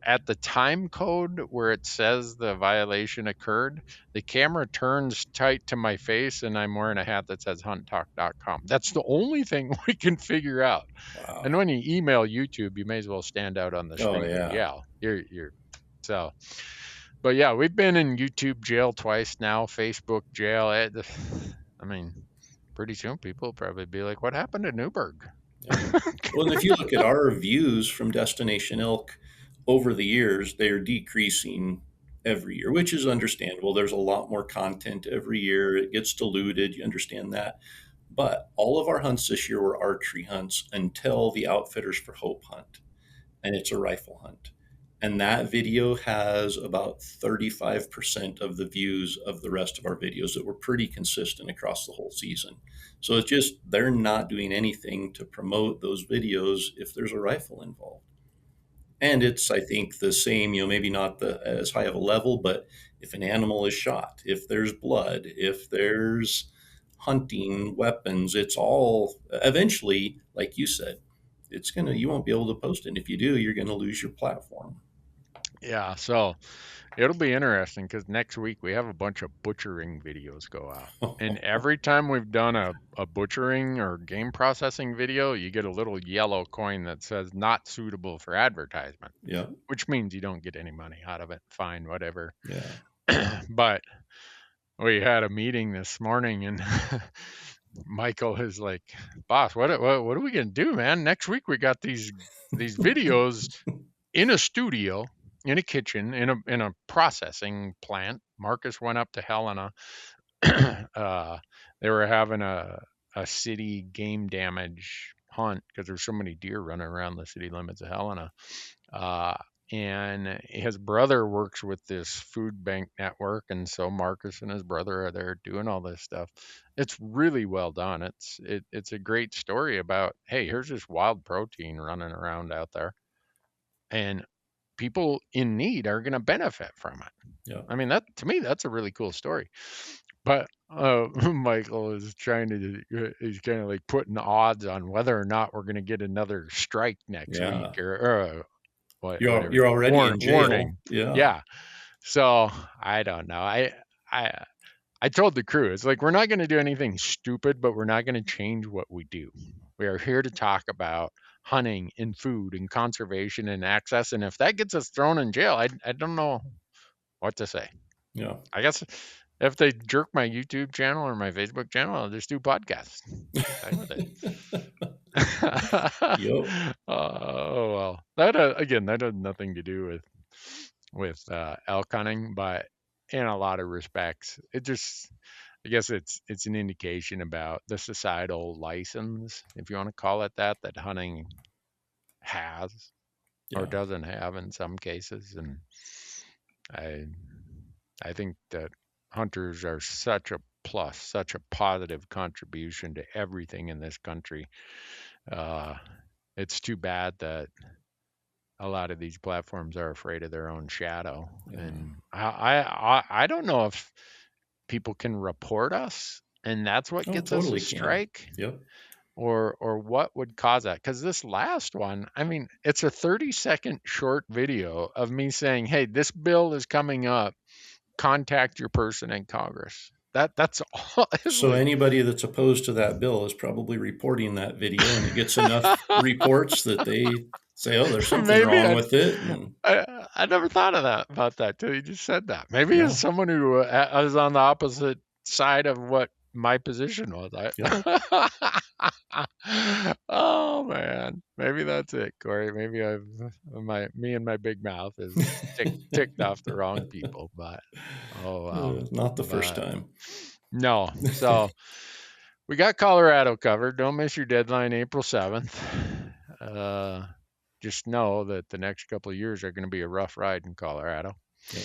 S4: at the time code where it says the violation occurred, the camera turns tight to my face and I'm wearing a hat that says hunttalk.com. That's the only thing we can figure out.
S5: Wow.
S4: And when you email YouTube, you may as well stand out on the
S5: Oh,
S4: street and
S5: yeah.
S4: yell. So, but yeah, we've been in YouTube jail twice now, Facebook jail. I mean, pretty soon people will probably be like, "What happened to Newberg?"
S5: Yeah. Well, and if you look at our views from Destination Elk over the years, they are decreasing every year, which is understandable. There's a lot more content every year. It gets diluted. You understand that. But all of our hunts this year were archery hunts until the Outfitters for Hope hunt, and it's a rifle hunt. And that video has about 35% of the views of the rest of our videos that were pretty consistent across the whole season. So it's just, they're not doing anything to promote those videos if there's a rifle involved. And it's, I think, the same, maybe not as high of a level, but if an animal is shot, if there's blood, if there's hunting weapons, it's all eventually, like you said, you won't be able to post it. And if you do, you're going to lose your platform.
S4: Yeah, so it'll be interesting because next week we have a bunch of butchering videos go out. And every time we've done a butchering or game processing video, you get a little yellow coin that says not suitable for advertisement.
S5: Yeah.
S4: Which means you don't get any money out of it. Fine, whatever.
S5: Yeah.
S4: But we had a meeting this morning and Michael is like, "Boss, what are we gonna do, man? Next week we got these videos in a studio, in a kitchen, in a processing plant." Marcus went up to Helena. They were having a city game damage hunt because there's so many deer running around the city limits of Helena. And his brother works with this food bank network, and so Marcus and his brother are there doing all this stuff. It's really well done. It's a great story about, hey, here's this wild protein running around out there, and people in need are going to benefit from it.
S5: Yeah.
S4: I mean, that to me, that's a really cool story. But Michael is he's kind of like putting odds on whether or not we're going to get another strike next
S5: Yeah.
S4: week or
S5: You're already in jail.
S4: warning.
S5: Yeah.
S4: Yeah. So I don't know. I told the crew, it's like, we're not going to do anything stupid, but we're not going to change what we do. We are here to talk about hunting and food and conservation and access. And if that gets us thrown in jail, I don't know what to say.
S5: Yeah.
S4: I guess if they jerk my YouTube channel or my Facebook channel, I'll just do podcasts. Fine with it.
S5: Yep.
S4: Oh well, that again, that has nothing to do with elk hunting, but in a lot of respects, it just, I guess it's an indication about the societal license, if you want to call it that hunting has or
S5: Yeah.
S4: doesn't have in some cases. And I think that hunters are such a plus, such a positive contribution to everything in this country. It's too bad that a lot of these platforms are afraid of their own shadow.
S5: Yeah.
S4: And I don't know if people can report us, and that's what gets
S5: totally
S4: us a
S5: can.
S4: strike.
S5: Yep.
S4: Or what would cause that? Because this last one, I mean, it's a 30-second short video of me saying, "Hey, this bill is coming up. Contact your person in Congress." That's all.
S5: So anybody that's opposed to that bill is probably reporting that video, and it gets enough reports that they say, "Oh, there's something wrong with it." And
S4: I never thought of that about that till you just said that. Maybe as someone who is on the opposite side of what my position was. Oh man, maybe that's it, Corey. Maybe me and my big mouth is ticked off the wrong people, but oh well,
S5: not the first time.
S4: No. So we got Colorado covered. Don't miss your deadline, April 7th. Just know that the next couple of years are going to be a rough ride in Colorado.
S5: Yep.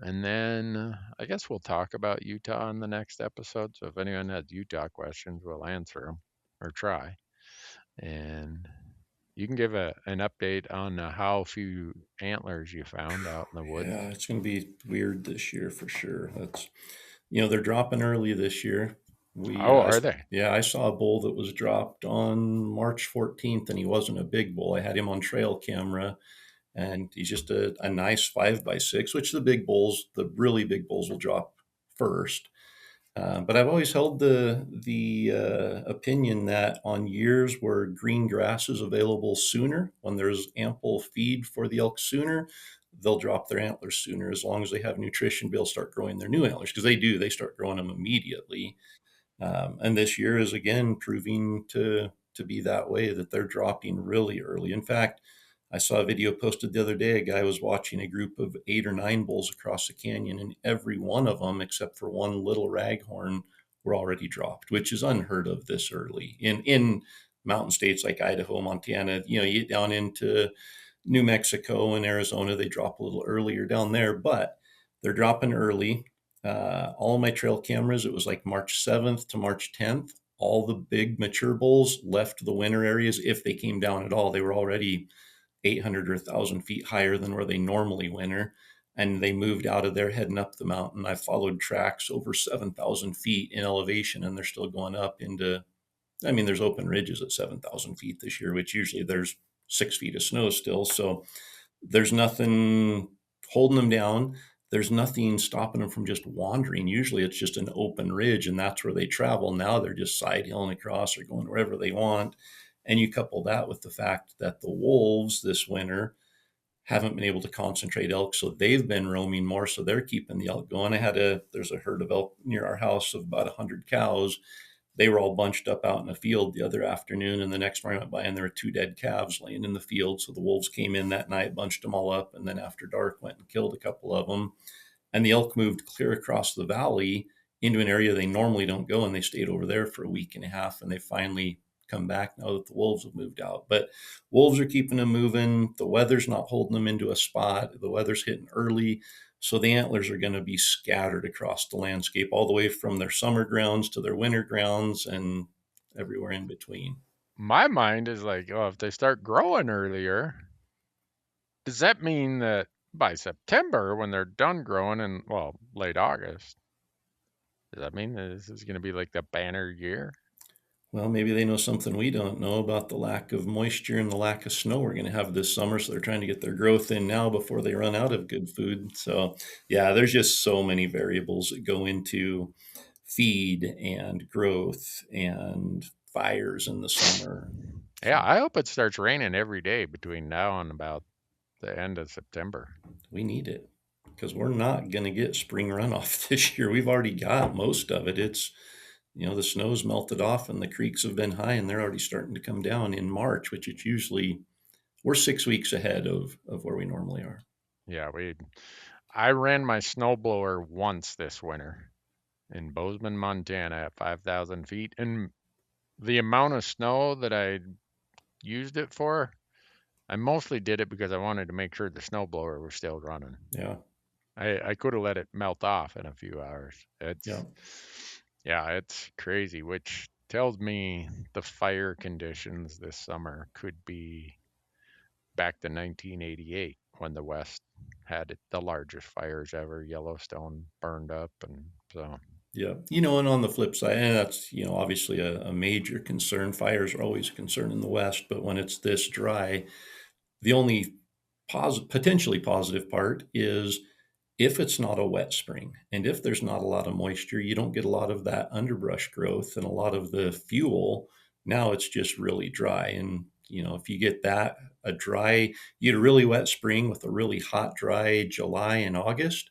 S4: And then I guess we'll talk about Utah in the next episode. So if anyone has Utah questions, we'll answer them or try. And you can give an update on how few antlers you found out in the woods.
S5: Yeah, it's going to be weird this year for sure. They're dropping early this year. We,
S4: Oh, are they?
S5: yeah, I saw a bull that was dropped on March 14th, and he wasn't a big bull. I had him on trail camera, and he's just a nice 5x6, which the big bulls, the really big bulls, will drop first. But I've always held the opinion that on years where green grass is available sooner, when there's ample feed for the elk sooner, they'll drop their antlers sooner as long as they have nutrition. They'll start growing their new antlers because they do. They start growing them immediately. And this year is again proving to be that way, that they're dropping really early. In fact, I saw a video posted the other day. A guy was watching a group of 8 or 9 bulls across the canyon, and every one of them, except for one little raghorn, were already dropped, which is unheard of this early in mountain states like Idaho, Montana. You know, you get down into New Mexico and Arizona, they drop a little earlier down there, but they're dropping early. All of my trail cameras, it was like March 7th to March 10th. All the big mature bulls left the winter areas. If they came down at all, they were already 800 or 1,000 feet higher than where they normally winter. And they moved out of there heading up the mountain. I followed tracks over 7,000 feet in elevation, and they're still going up into, I mean, there's open ridges at 7,000 feet this year, which usually there's 6 feet of snow still. So there's nothing holding them down. There's nothing stopping them from just wandering. Usually it's just an open ridge, and that's where they travel. Now they're just side hilling across or going wherever they want. And you couple that with the fact that the wolves this winter haven't been able to concentrate elk, so they've been roaming more, so they're keeping the elk going. There's a herd of elk near our house of about 100 cows. They were all bunched up out in the field the other afternoon, and the next morning I went by and there were 2 dead calves laying in the field. So the wolves came in that night, bunched them all up, and then after dark went and killed a couple of them. And the elk moved clear across the valley into an area they normally don't go, and they stayed over there for a week and a half, and they finally come back now that the wolves have moved out. But wolves are keeping them moving. The weather's not holding them into a spot. The weather's hitting early. So the antlers are going to be scattered across the landscape, all the way from their summer grounds to their winter grounds and everywhere in between.
S4: My mind is like, oh, if they start growing earlier, does that mean that by September, when they're done growing in, well, late August, does that mean that this is going to be like the banner year?
S5: Well, maybe they know something we don't know about the lack of moisture and the lack of snow we're going to have this summer. So they're trying to get their growth in now before they run out of good food. So, yeah, there's just so many variables that go into feed and growth and fires in the summer.
S4: Yeah, I hope it starts raining every day between now and about the end of September.
S5: We need it because we're not going to get spring runoff this year. We've already got most of it. It's, you know, the snow's melted off and the creeks have been high, and they're already starting to come down in March, which it's usually, we're 6 weeks ahead of where we normally are.
S4: Yeah, I ran my snowblower once this winter in Bozeman, Montana at 5,000 feet. And the amount of snow that I used it for, I mostly did it because I wanted to make sure the snowblower was still running.
S5: Yeah.
S4: I could have let it melt off in a few hours.
S5: Yeah.
S4: Yeah, it's crazy, which tells me the fire conditions this summer could be back to 1988 when the West had the largest fires ever. Yellowstone burned up, and so.
S5: Yeah. You know, and on the flip side, and that's, you know, obviously a major concern. Fires are always a concern in the West, but when it's this dry, the only potentially positive part is if it's not a wet spring and if there's not a lot of moisture, you don't get a lot of that underbrush growth and a lot of the fuel. Now it's just really dry. And, you know, if you get that, you get a really wet spring with a really hot, dry July and August,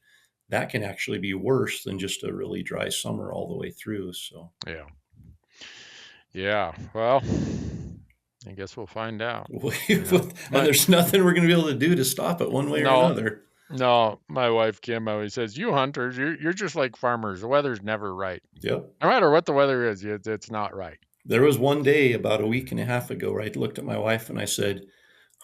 S5: that can actually be worse than just a really dry summer all the way through. So,
S4: Yeah. Yeah. Well, I guess we'll find out.
S5: and there's nothing we're going to be able to do to stop it one way or another.
S4: No, my wife Kim always says, "You hunters, you're just like farmers. The weather's never right.
S5: Yep.
S4: No matter what the weather is, it's not right."
S5: There was one day about a week and a half ago where I looked at my wife and I said,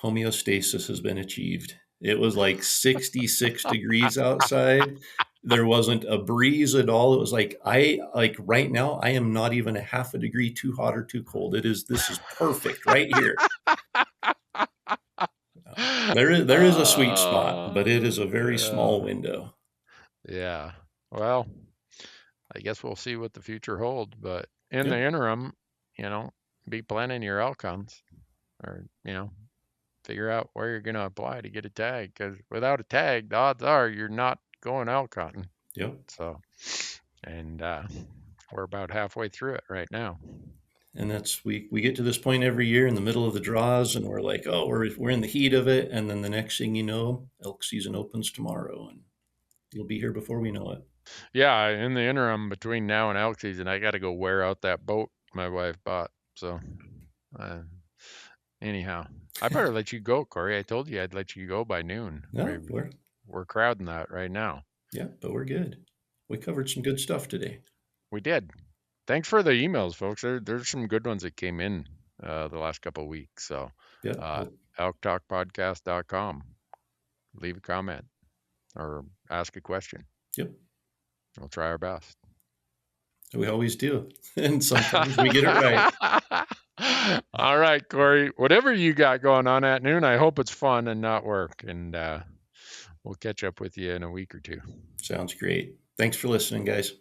S5: homeostasis has been achieved. It was like 66 degrees outside. There wasn't a breeze at all. It was like right now, I am not even a half a degree too hot or too cold. This is perfect right here. There is a sweet spot, but it is a very small window.
S4: Yeah. Well, I guess we'll see what the future holds. But in
S5: Yep.
S4: the interim, be planning your elk hunts, or figure out where you're going to apply to get a tag. Because without a tag, the odds are you're not going elk hunting.
S5: Yep.
S4: So, and we're about halfway through it right now.
S5: And that's we get to this point every year in the middle of the draws, and we're like, oh, we're in the heat of it, and then the next thing you know, elk season opens tomorrow, and you'll be here before we know it.
S4: Yeah, in the interim between now and elk season, I got to go wear out that boat my wife bought. So, anyhow, I better let you go, Corey. I told you I'd let you go by noon.
S5: No,
S4: We're crowding that right now.
S5: Yeah, but we're good. We covered some good stuff today.
S4: We did. Thanks for the emails, folks. There's some good ones that came in the last couple of weeks. So,
S5: Yeah.
S4: elktalkpodcast.com. Leave a comment or ask a question.
S5: Yep.
S4: We'll try our best.
S5: We always do. And sometimes we get it right.
S4: All right, Corey. Whatever you got going on at noon, I hope it's fun and not work. And we'll catch up with you in a week or two.
S5: Sounds great. Thanks for listening, guys.